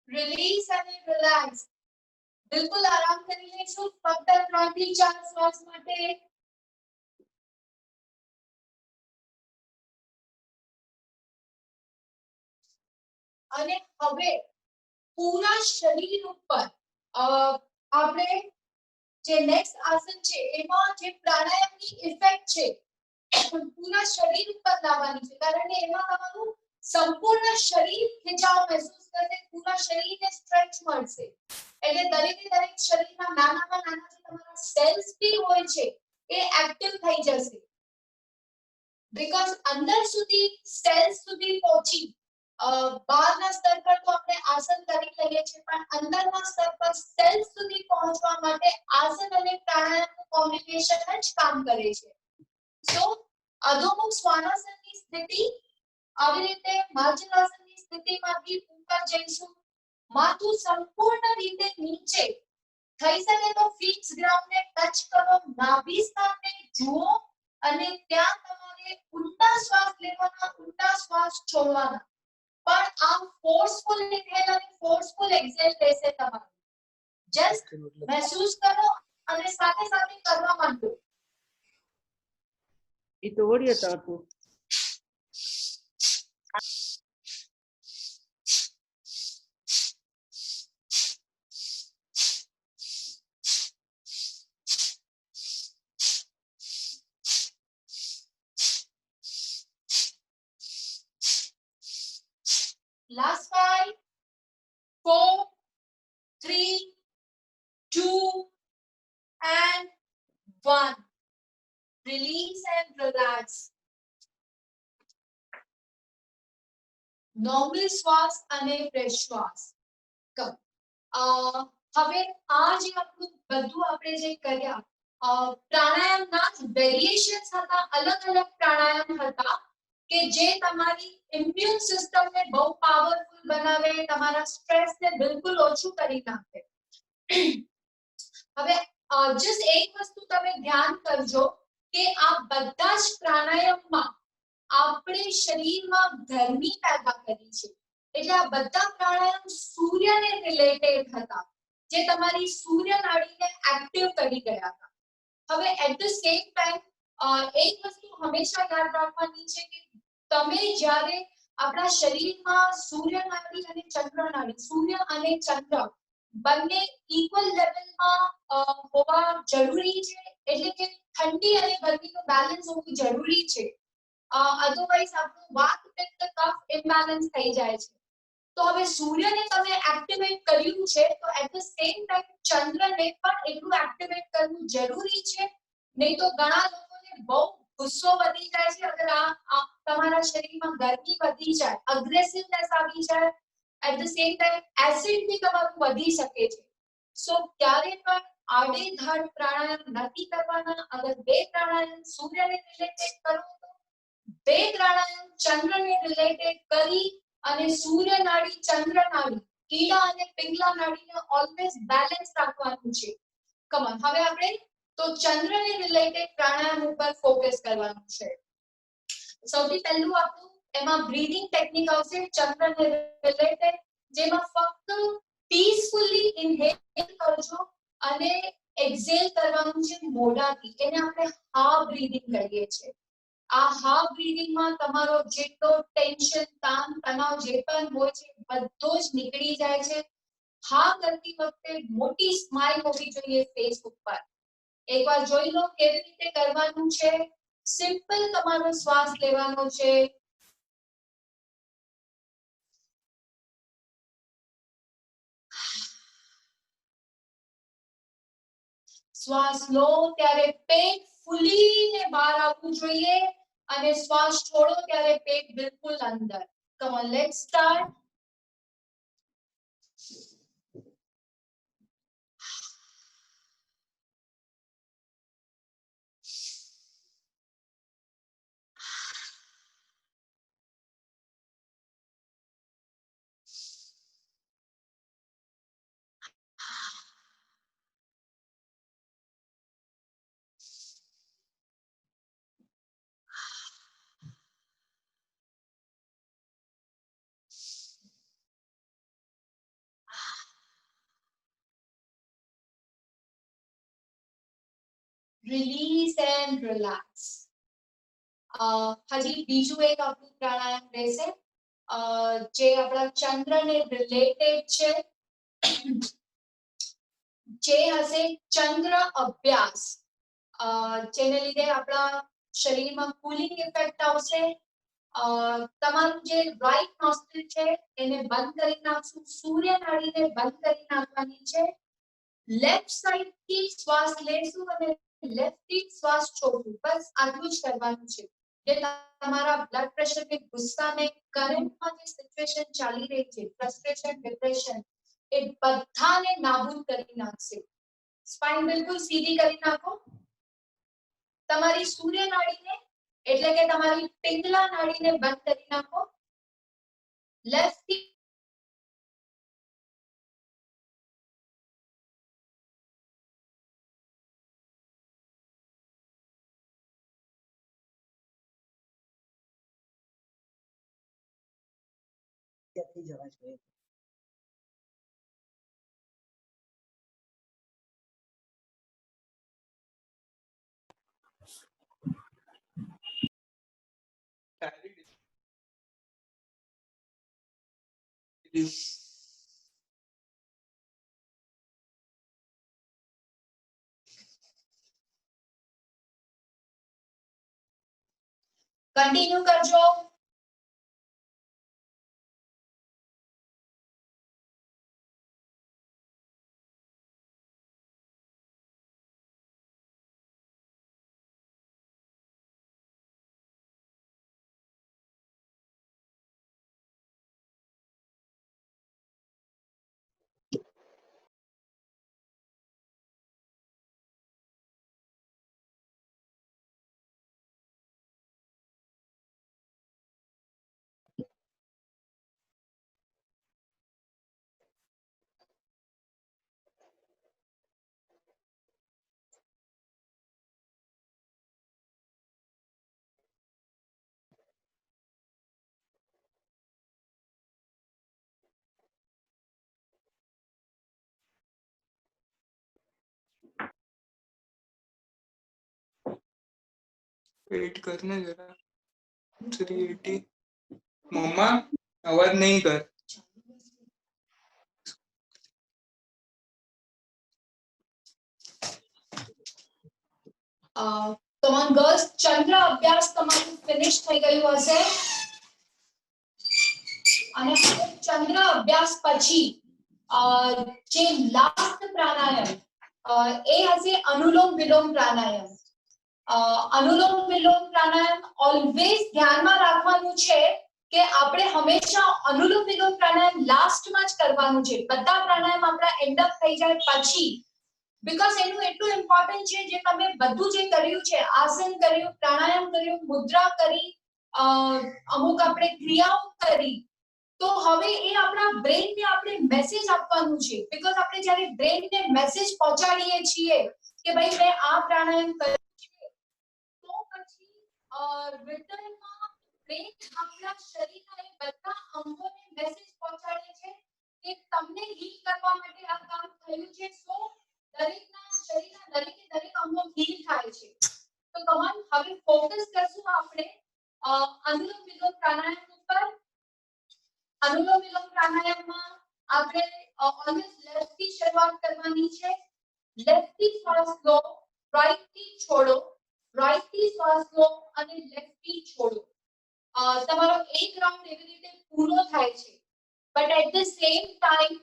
Release and relax. બિલકુલ આરામ કરી લેશું. ફક્ત 3 થી 4 શ્વાસ માટે. અને હવે પૂરા શરીર ઉપર આપણે જે નેક્સ્ટ આસન છે એમાં જે પ્રાણાયામની ઇફેક્ટ છે પૂરા શરીર ઉપર લાવવાની છે. કારણ કે એમાં તમારું સંપૂર્ણ શરીર ખેંચાવ મહેસૂસ કરશે. પૂરા શરીરને સ્ટ્રેચ મળશે. એટલે દરેક શરીરના નાનામાં નાના જે તમારા સેલ્સ બી હોય છે એ એક્ટિવ થઈ જશે. બીકોઝ અંદર સુધી સેલ્સ સુધી પહોંચી બહારના સ્તર પર તો આપણે આસન કરી લઈએ છીએ પણ અંદરના સ્તર પર સેલ્સ સુધી પહોંચવા માટે આસન અને પ્રાણાયામનું કોમ્બિનેશન જ કામ કરે છે. સો અધોમુખ શ્વાનાસનની સ્થિતિ. આવી રીતે માર્જનાસનની સ્થિતિમાંથી ઉપર જઈશું. માથું સંપૂર્ણ રીતે નીચે. થઈ શકે તો ફિક્સ ગ્રાઉન્ડને ટચ કરો. નાભી સ્થાનને જુઓ અને ત્યાં તમારે ઊંડા શ્વાસ લેવાના, ઊંડા શ્વાસ છોડવાના. પણ આ ફોર્સફુલ ઇનહેલ અને ફોર્સફુલ એક્સહેલ રહેશે તમારું. જસ્ટ મહેસૂસ કરો અને સાથે સાથે કરવા માંડો. એ તો ઓડિયો તો હતું. 1. Release and relax. Normal શ્વાસ અને ફ્રેશ શ્વાસ. હવે આ જે આપણું બધું આપણે જે કર્યા પ્રાણાયામના વેરિએશન્સ હતા, અલગ અલગ પ્રાણાયામ હતા કે જે તમારી ઇમ્યુન સિસ્ટમને બહુ પાવરફુલ બનાવે, તમારા સ્ટ્રેસને બિલકુલ ઓછું કરી નાખે. હવે જસ્ટ એક વસ્તુ તમે ધ્યાન કરજો કે આ બધા જ પ્રાણાયામમાં આપણે શરીરમાં ગરમી પેદા કરી છે. એટલે આ બધા પ્રાણાયામ સૂર્યને રિલેટેડ હતા, જે તમારી સૂર્ય નાડીને એક્ટિવ કરી ગયા હતા. હવે એટ ધ સેમ ટાઈમ એક વસ્તુ હંમેશા યાદ રાખવાની છે કે તમે જ્યારે આપણા શરીરમાં સૂર્ય નાડી અને ચંદ્ર નાડી, સૂર્ય અને ચંદ્ર બંને ઇક્વલ લેવલમાં હોવા જરૂરી છે. એટલે કે ઠંડી અને ગરમીનું બેલેન્સ હોવું જરૂરી છે. અધરવાઇઝ આપણું વાત પિત્ત કફ ઇમ્બેલેન્સ થઈ જાય છે. તો હવે સૂર્યને તમે એક્ટિવેટ કર્યું છે, તો એટ ધ સેમ ટાઈમ ચંદ્રને પણ એટલું એક્ટિવેટ કરવું જરૂરી છે. નહીં તો ઘણા લોકોને બહુ ગુસ્સો વધી જાય છે અગર આ તમારા શરીરમાં ગરમી વધી જાય, અગ્રેસિવનેસ આવી જાય, at the same time acid બી તમારું વધી શકે છે. સો ક્યારે પણ આડેધડ પ્રાણાયામ નથી કરવાના. અગર બે પ્રાણાયામ સૂર્યને રિલેટેડ કરો તો બે પ્રાણાયામ ચંદ્રને રિલેટેડ કરી અને સૂર્ય નાડી, ચંદ્ર નાડી, ઈડા અને પિંગલા નાડીને ઓલવેઝ બેલેન્સ રાખવાનું છે. કમન હવે આપણે તો ચંદ્રને રિલેટેડ પ્રાણાયામ ઉપર ફોકસ કરવાનું છે. સૌથી પહેલું આપણું એમાં બ્રીથિંગ ટેકનિક આવશે ચંદ્રને રિલેટેડ, જેમાં ફક્ત પીસફુલી ઇન્હેલ કરજો અને એક્સહેલ કરવાનું છે મોઢાથી. એને આપણે હાફ બ્રીથિંગ કહીએ છીએ. આ હાફ બ્રીથિંગમાં તમારો જેટલો ટેન્શન, તાણ, તણાવ જે પણ હોય છે બધો જ નીકળી જાય છે. હા કરતી વખતે મોટી સ્માઇલ હોવી જોઈએ ફેસ ઉપર. એકવાર જોઈ લો કેવી રીતે કરવાનું છે. સિમ્પલ તમારો શ્વાસ લેવાનો છે. શ્વાસ લો ત્યારે પેટ ફૂલીને બહાર આવવું જોઈએ અને શ્વાસ છોડો ત્યારે પેટ બિલકુલ અંદર. Come on let's start. Release and relax. હજી બીજું એક આપણું પ્રાણાયામ રહેશે જે આપણા ચંદ્રને રિલેટેડ છે, જે હશે ચંદ્ર અભ્યાસ. જેને લીધે આપણા શરીરમાં કુલિંગ ઇફેક્ટ આવશે. તમારું જે રાઈટ નોસ્ટ્રિલ છે એને બંધ કરી નાખશું. સૂર્ય નાડીને બંધ કરી નાખવાની છે. લેફ્ટ સાઈડ થી શ્વાસ લેશું અને લેફ્ટ થી શ્વાસ છોડવું. બસ આટલું જ કરવાનું છે. જે તમારા બ્લડ પ્રેશર કે ગુસ્સાને કરંટમાં જે સિચ્યુએશન ચાલી રહી છે, ફ્રસ્ટ્રેશન, ડિપ્રેશન, એ બધાને નાબૂદ કરી નાખશે. સ્પાઇન બિલકુલ સીધી કરી નાખો. તમારી સૂર્ય નાડીને એટલે કે તમારી પિંગલા નાડીને બંધ કરી નાખો. લેફ્ટ થી થઈ જવા જોઈએ. કન્ટિન્યુ કરજો. वेट करने जरा 380 मम्मा आवाज नहीं कर કમોન ગર્લ્સ ચંદ્ર અભ્યાસ તમારું ફિનિશ થઈ ગયું હશે અને હવે ચંદ્ર અભ્યાસ પછી જે લાસ્ટ પ્રાણાયામ એ હશે અનુલોમ વિલોમ પ્રાણાયામ અનુલોમ વિલોમ પ્રાણાયામ ઓલવેઝ ધ્યાનમાં રાખવાનું છે કે આપણે હંમેશા અનુલોમ વિલોમ પ્રાણાયામ લાસ્ટમાં જ કરવાનું છે બધા પ્રાણાયામ આપણા એન્ડ અપ થઈ જાય પછી બીકોઝ એનું એટલું ઇમ્પોર્ટન્ટ છે જે તમે બધું જે કર્યું છે આસન કર્યું પ્રાણાયામ કર્યું મુદ્રા કરી અમુક આપણે ક્રિયાઓ કરી તો હવે એ આપણા બ્રેનને આપણે મેસેજ આપવાનું છે બીકોઝ આપણે જ્યારે બ્રેનને મેસેજ પહોંચાડીએ છીએ કે ભાઈ મેં આ પ્રાણાયામ કર્યું છે તો પછી રિટર્નમાં બ્રેન આપણા શરીરના એ બધા અંગોને મેસેજ પહોંચાડે છે કે તમને હીલ કરવા માટે આ કામ થયું છે સો દરેકના શરીરના દરેક અંગો હીલ થાય છે તો કમાન હવે ફોકસ કરશું આપણે અનુલોમ વિલોમ પ્રાણાયામ ઉપર અનુલોમ વિલોમ પ્રાણાયામમાં આપણે ઓલવેઝ લેફ્ટ થી શરૂઆત કરવાની છે લેફ્ટ થી શ્વાસ લો રાઈટ થી છોડો રાઈટ થી શ્વાસ લો અને લેફ્ટ થી છોડો તમારો એક રાઉન્ડ એવી રીતે પૂરો થાય છે but at the same time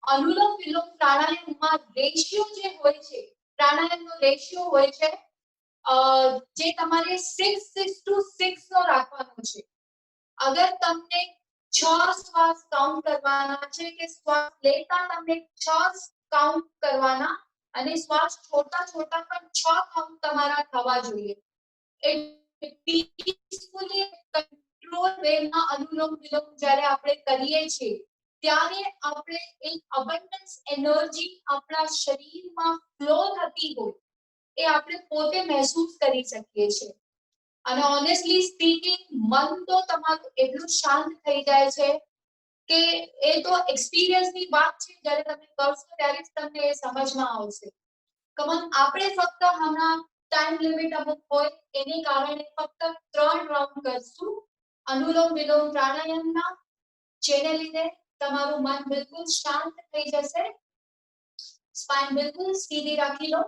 anulom vilom પ્રાણાયામમાં રેશિયો જે હોય છે પ્રાણાયામનો રેશિયો હોય છે જે તમારે 6:6 નો રાખવાનો છે અગર તમને 6 શ્વાસ કાઉન્ટ કરવાના છે કે શ્વાસ લેતા તમને 6 કાઉન્ટ કરવાના અને શ્વાસ છોડતા પણ 6 કાઉન્ટ તમારા થવા જોઈએ એટલે પીસફુલી કંટ્રોલ વેમાં અનુલોમ વિલોમ જ્યારે આપણે કરીએ છીએ ત્યારે આપણે એક અબન્ડન્સ એનર્જી આપણા શરીરમાં ફ્લો થતી હોય એ આપણે પોતે મહેસૂસ કરી શકીએ છીએ અને ઓનેસ્ટલી સ્પીકિંગ મન તો તમારું એટલું શાંત થઈ જાય છે કે એ તો એક્સપિરિયન્સની વાત છે જ્યારે તમે કરશો ત્યારે જ તમને એ સમજમાં આવશે કમન આપણે ફક્ત હમણાં ટાઈમ લિમિટ અમુક હોય એની કારણે ફક્ત 3 રાઉન્ડ કરશું અનુલોમ વિલોમ પ્રાણાયામના જેને લીધે તમારું મન બિલકુલ શાંત થઈ જશે સ્પાઇન બિલકુલ સીધી રાખી લો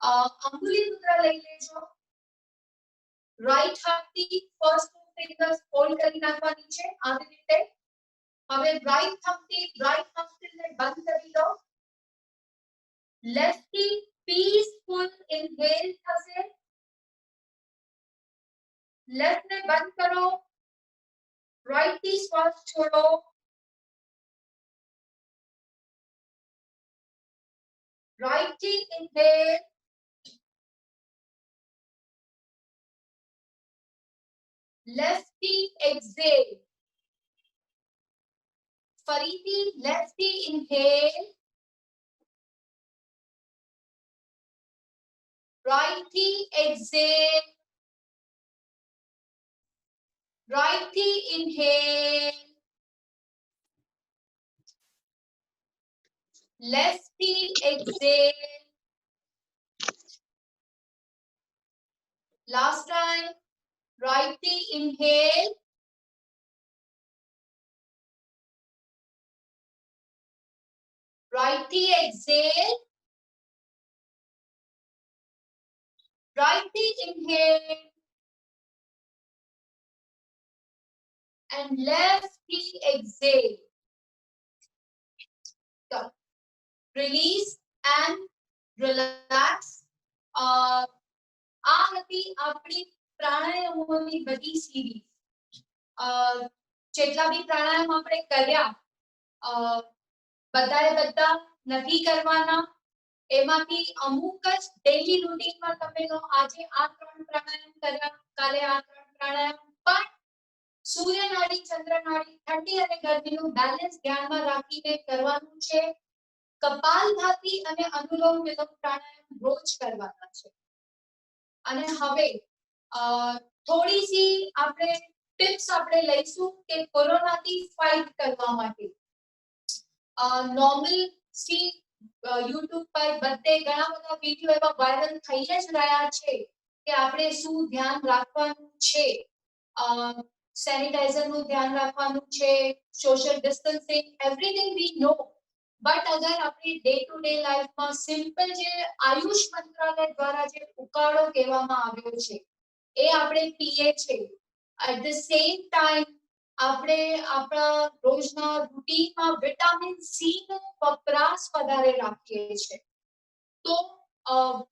અંગુલી મુદ્રા લઈ લેજો રાઈટ હાથથી ફર્સ્ટ ફિંગર્સ હોલ્ડ કરી નાખવાની છે આવી રીતે હવે રાઈટ થંબથી રાઈટ નોસ્ટ્રિલને બંધ કરી લો લેફ્ટ થી પીસફુલ ઇનહેલ થશે લેફ્ટ ને બંધ કરો રાઈટ થી શ્વાસ છોડો રાઈટ થી ઇનહેલ લેફ્ટ થી એક્સહેલ ફરીથી લેફ્ટ થી ઇનહેલ right થી exhale right થી inhale left થી exhale last time right થી inhale right થી exhale right knee inhale and left knee exhale. So, release and relax. આ હતી આપણી પ્રાણાયામોની બધી સિરીઝ જેટલા બી પ્રાણાયામ આપણે કર્યા બધાએ બધા નથી કરવાના એમાંથી અમુક જ ડેઈલી રૂટીનમાં તમે આજે આ 3 પ્રાણાયામ કર્યા કાલે આ 3 પ્રાણાયામ પણ સૂર્ય નાડી ચંદ્ર નાડી ઠંડી અને ગરમીનું બેલેન્સ ધ્યાનમાં રાખીને કરવાનું છે કપાલભાતિ અને અનુલોમ વિલોમ પ્રાણાયામ રોજ કરવાના છે અને હવે થોડી સી આપણે ટિપ્સ આપણે લઈશું કે કોરોનાથી ફાઇટ કરવા માટે નોર્મલ સી YouTube પર બધે ઘણા બધા વિડિયો એવા વાયરલ થઈ જ રહ્યા છે કે આપણે શું ધ્યાન રાખવાનું છે. સેનિટાઈઝર નું ધ્યાન રાખવાનું છે, social distancing, everything we know. But અગર આપણી ડે ટુ ડે લાઈફમાં સિમ્પલ જે આયુષ મંત્રાલય દ્વારા જે ઉકાળો કહેવામાં આવ્યો છે એ આપણે પીએ છે, એટ ધ સેમ ટાઈમ આપણે આપણા રોજના રૂટીનમાં વિટામિન સી નો વપરાશ વધારે રાખીએ છીએ, તો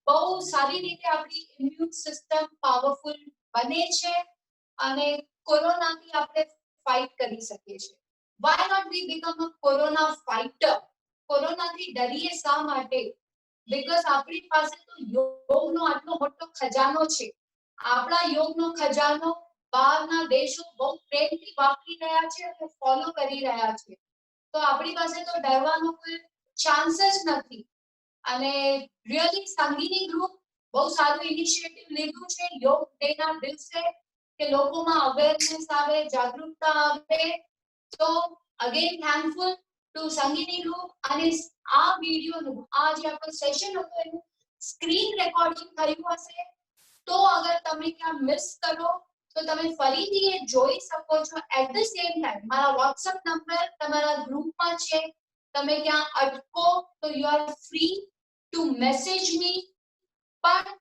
બહુ સારી રીતે આપણી ઇમ્યુન સિસ્ટમ પાવરફુલ બને છે અને કોરોનાથી આપણે ફાઇટ કરી શકીએ છીએ. Why not we become a corona fighter? કોરોનાથી ડરીએ શા માટે? બીકોઝ આપણી પાસે તો યોગનો આટલો મોટો ખજાનો છે. આપણા યોગનો ખજાનો બહારના દેશો બહુ પ્રેમથી વાપરી રહ્યા છે અને ફોલો કરી રહ્યા છે, તો આપણી પાસે તો ડરવાનો કોઈ ચાન્સ જ નથી. અને રિયલી સંગીની ગ્રુપ બહુ સારું ઇનિશિયેટિવ લીધું છે યોગ ડે ના દિવસે, કે લોકોમાં અવેરનેસ આવે, જાગૃતતા આવે. તો again thankful two Sangini group. અને આ વિડિયોનું આ જે આપણો સેશન હતો એનું સ્ક્રીન રેકોર્ડિંગ થયું હશે, તો અગર તમે ક્યાં મિસ કરો તો તમે ફરીથી એ જોઈ શકો છો. એટ ધ સેમ ટાઈમ મારા વોટ્સએપ નંબર તમારા ગ્રુપમાં છે, તમે ક્યાં અટકો તો you are free to message me. પણ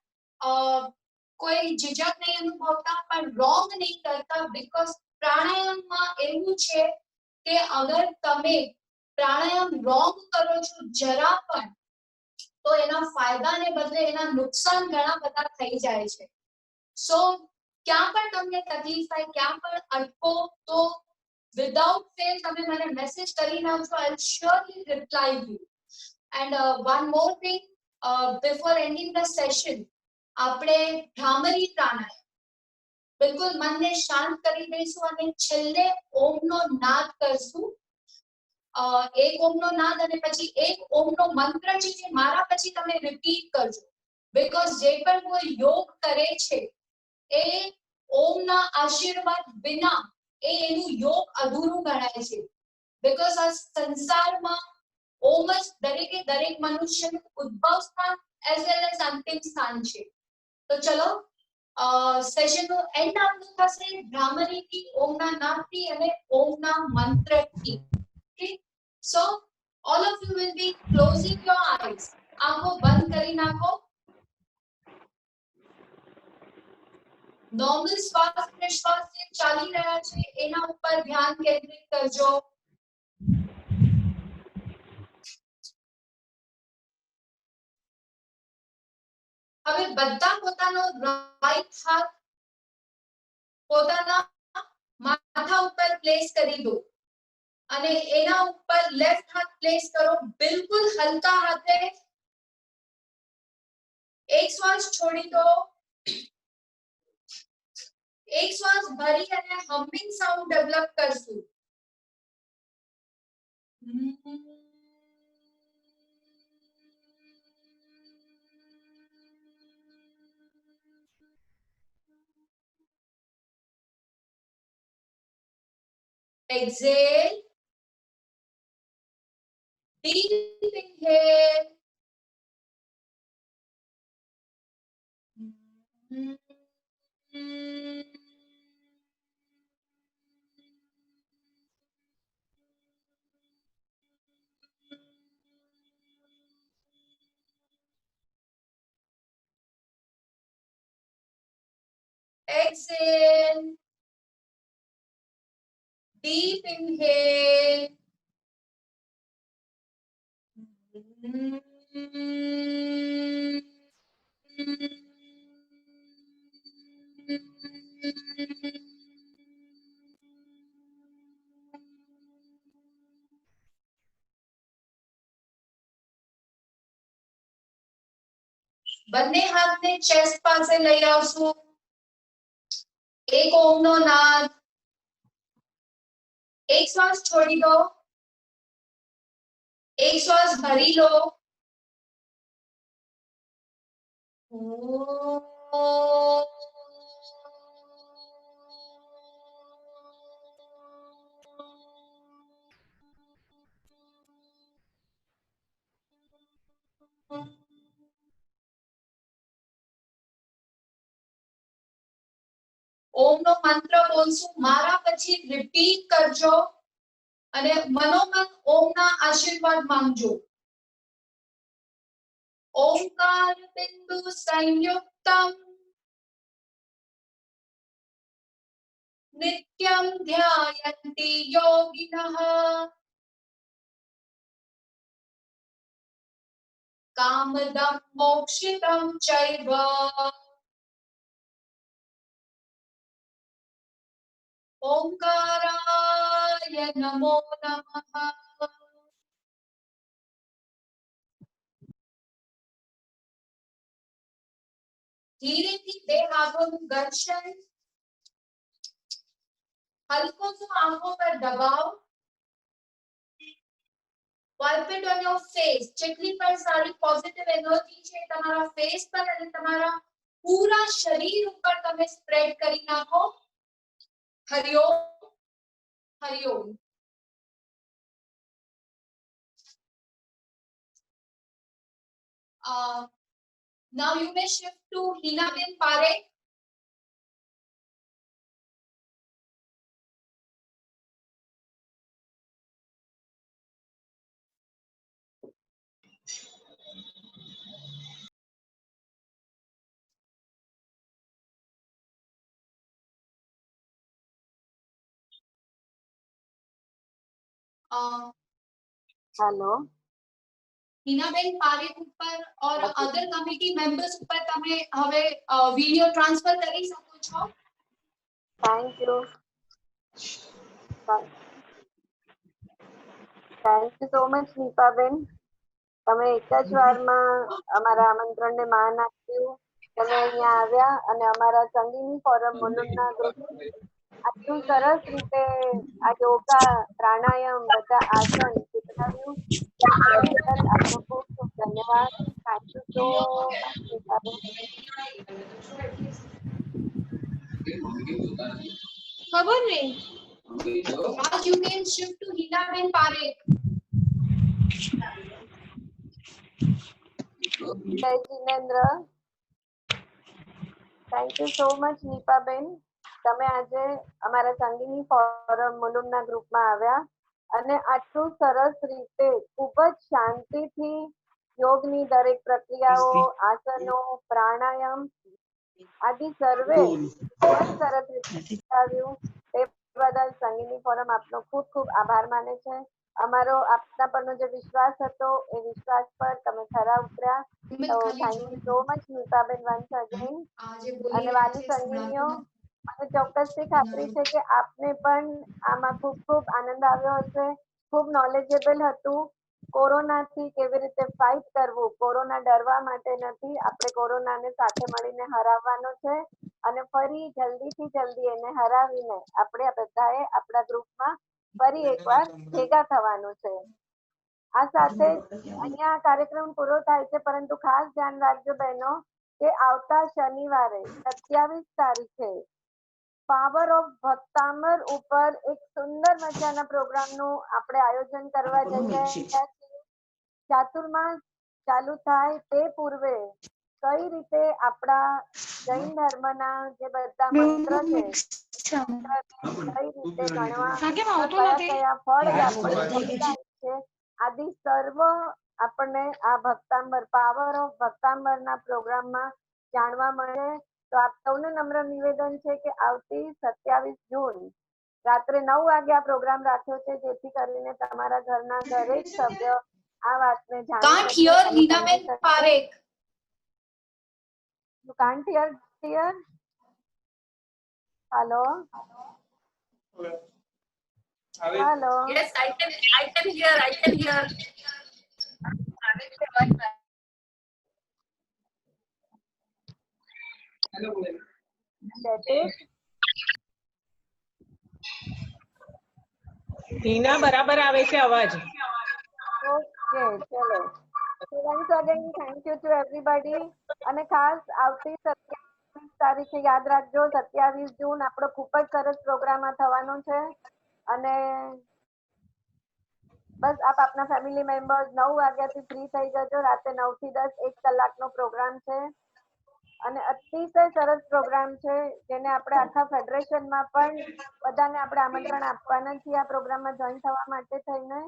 કોઈ ઝીઝક નહીં અનુભવતા, પણ રોંગ નહીં કરતા. બીકોઝ પ્રાણાયામમાં એવું છે કે અગર તમે પ્રાણાયામ રોંગ કરો છો જરા પણ, તો એના ફાયદાને બદલે એના નુકસાન ઘણા બધા થઈ જાય છે. સો ક્યાં પણ તમને તકલીફ થાય, ક્યાં પણ અટકો તો વિધાઉટ ફેલ તમે મને મેસેજ કરી નાખજો. I will surely reply you. And one more thing, before ending the session, આપણે ભ્રામરી પ્રાણાયામ બિલકુલ મનને શાંત કરી દઈશું અને છેલ્લે ઓમનો નાદ કરશું. એક ઓમનો નાદ અને પછી એક ઓમનો મંત્ર છે જે મારા પછી તમે રિપીટ કરજો. બીકોઝ જે પણ કોઈ યોગ કરે છે એ ઓમના આશીર્વાદ વિના એ એનું યોગ અધૂરું ગણાય છે. બીકોઝ આ સંસારમાં ઓમ જ દરેકે દરેક મનુષ્યનું ઉદ્ભવ સ્થાન એઝ વેલ એઝ અંતિમ સ્થાન છે. તો ચલો સેશનનું એન્ડ આપણું થશે ભ્રામરીથી, ઓમના નાદથી અને ઓમના મંત્રથી. Okay, so all of you will be closing your eyes. આંખો બંધ કરી નાખો. નોર્મલ શ્વાસ પ્રશ્વાસ જે ચાલી રહ્યા છે એના ઉપર ધ્યાન કેન્દ્રિત કરજો. હવે બધા પોતાનો રાઈટ હાથ પોતાના માથા ઉપર પ્લેસ કરી દો અને એના ઉપર લેફ્ટ હાથ પ્લેસ કરો. બિલકુલ હલકા હાથે એક શ્વાસ છોડી દો, એક શ્વાસ ભરી અને હમિંગ સાઉન્ડ ડેવલપ કરશું. Exhale. Deep inhale. Exhale. Deep inhale. બંને હાથને ચેસ્ટ પાસે લઈ આવશું. એક ઓમનો નાદ. એક શ્વાસ છોડી દો, એક શ્વાસ ભરી લો. ઓમ નો મંત્ર બોલશું, મારા પછી રિપીટ કરજો અને મનોમન ઓમ ના આશીર્વાદ માંગજો. ઓમકાર બિંદુ સંયુક્તમ નિત્યમ ધ્યાયન્તિ યોગિનઃ કામદં મોક્ષિતં ચૈવ ઓમકારાય નમો નમઃ. ધીરેથી બે હાથોનું ઘર્ષણ, હલકો સો આંખો પર દબાવ. Wipe it on your face. જેટલી પણ સારી પોઝિટિવ એનર્જી છે તમારા ફેસ પર અને તમારા પૂરા શરીર ઉપર તમે સ્પ્રેડ કરી નાખો. Hariom Hariom. Now you may shift to Hinaben Parekh. Hello Hinaben Parekh ઉપર और अदर कमिटी मेंबर्स ઉપર તમે હવે વિડિયો ટ્રાન્સફર કરી શકો છો. Thank you so much Nipaben. તમે એક જ વારમાં અમારા આમંત્રણને માન આપ્યું. તમે અહીંયા આવ્યા અને અમારા સંગીની ફોરમ મુલુંડના ગ્રુપ આટલું સરસ રીતે આ યોગા પ્રાણાયામ બધા આસન શીખવાડ્યું. આપનો ખૂબ ખૂબ ધન્યવાદ. Thank you so much Nipaben. ખબર નહીં. Now you can shift to Hinaben Parekh. Jai Jinendra. Thank you so much Nipaben. તમે આજે અમારા સંગીની ફોરમ મુલુંડના ગ્રુપમાં આવ્યા અને આટલું સરસ રીતે ખૂબ જ શાંતિથી યોગની દરેક પ્રક્રિયાઓ, આસનો, પ્રાણાયામ આદિ સર્વે ખૂબ જ સરસ રીતે શીખવાડ્યું. તે બદલ સંગીની ફોરમ આપનો ખૂબ ખૂબ આભાર માને છે. અમારો આપના પરનો જે વિશ્વાસ હતો એ વિશ્વાસ પર તમે ખરા ઉતર્યા. તો thank you so much Nipaben once again. અને વાલી સંગીનીઓ, મને ચોક્કસથી ખાતરી છે કે આપને પણ આમાં ખૂબ ખૂબ આનંદ આવ્યો હશે. ખૂબ નોલેજેબલ હતું. કોરોનાથી કેવી રીતે ફાઇટ કરવું. કોરોના ડરવા માટે નથી, આપણે કોરોનાને સાથે મળીને હરાવવાનો છે અને ફરી જલ્દીથી જલ્દી એને હરાવીને આપણે બધાએ આપણા ગ્રુપમાં ફરી એકવાર ભેગા થવાનું છે. આ સાથે અહીંયા કાર્યક્રમ પૂરો થાય છે, પરંતુ ખાસ ધ્યાન રાખજો બહેનો કે આવતા શનિવારે 27 તારીખે પાવર ઓફ ભક્તામર ઉપર એક સુંદર મજાના પ્રોગ્રામનું આપણે આયોજન કરવા જઈ રહ્યા છીએ. ચાતુર્માસ ચાલુ થાય તે પૂર્વે કઈ રીતે આપણા જૈન ધર્મના જે બધા મંત્ર છે કઈ રીતે ગણવા, કયા કયા ફળ આપણને છે આદિ સર્વ આપણને આ ભક્તાંબર પાવર ઓફ ભક્તાંબરના પ્રોગ્રામમાં જાણવા મળે. તો આપ સૌને નમ્ર નિવેદન છે કે આવતી 27 જૂન રાત્રે 9 વાગે આ પ્રોગ્રામ રાખ્યો છે, જેથી કરીને તમારા ઘરના દરેક સભ્ય આ વાતને Can't hear Hinaben Parekh. You can't hear, dear? Hello? Hello? Yes, I can hear. That is? Hina બરાબર આવે છે અવાજ. Okay, ચલો. So once again, thank you to everybody. અને ખાસ આવતી 27 તારીખે યાદ રાખજો, 27 જૂન આપણો ખૂબ જ સરસ પ્રોગ્રામ થવાનો છે. અને બસ આપ આપના ફેમિલી મેમ્બર્સ 9 વાગ્યાથી ફ્રી થઈ જજો. રાતે 9 થી 10 1 કલાકનો પ્રોગ્રામ છે. અને અતિશય સરસ પ્રોગ્રામ છે જેને આપણે આખા ફેડરેશનમાં પણ બધાને આપણે આમંત્રણ આપવાના છીએ આ પ્રોગ્રામમાં જોઈન થવા માટે થઈને.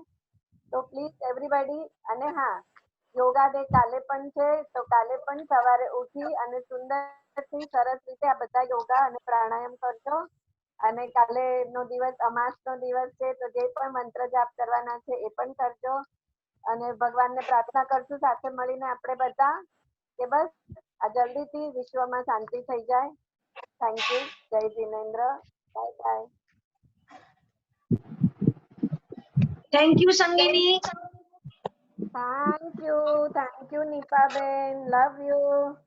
તો પ્લીઝ એવરીબડી. અને હા, યોગા ડે કાલે પણ છે, તો કાલે પણ સવારે ઉઠી અને સુંદરથી સરસ રીતે આ બધા યોગા અને પ્રાણાયામ કરજો. અને કાલે નો દિવસ અમાસનો દિવસ છે, તો જે પણ મંત્ર જાપ કરવાના છે એ પણ કરજો. અને ભગવાનને પ્રાર્થના કરશું સાથે મળીને આપણે બધા કે બસ આ જલ્દીથી વિશ્વમાં શાંતિ થઈ જાય. Thank you. Jai Jinendra. Bye bye. Thank you સંગીની. Thank you Nipaben. Love you.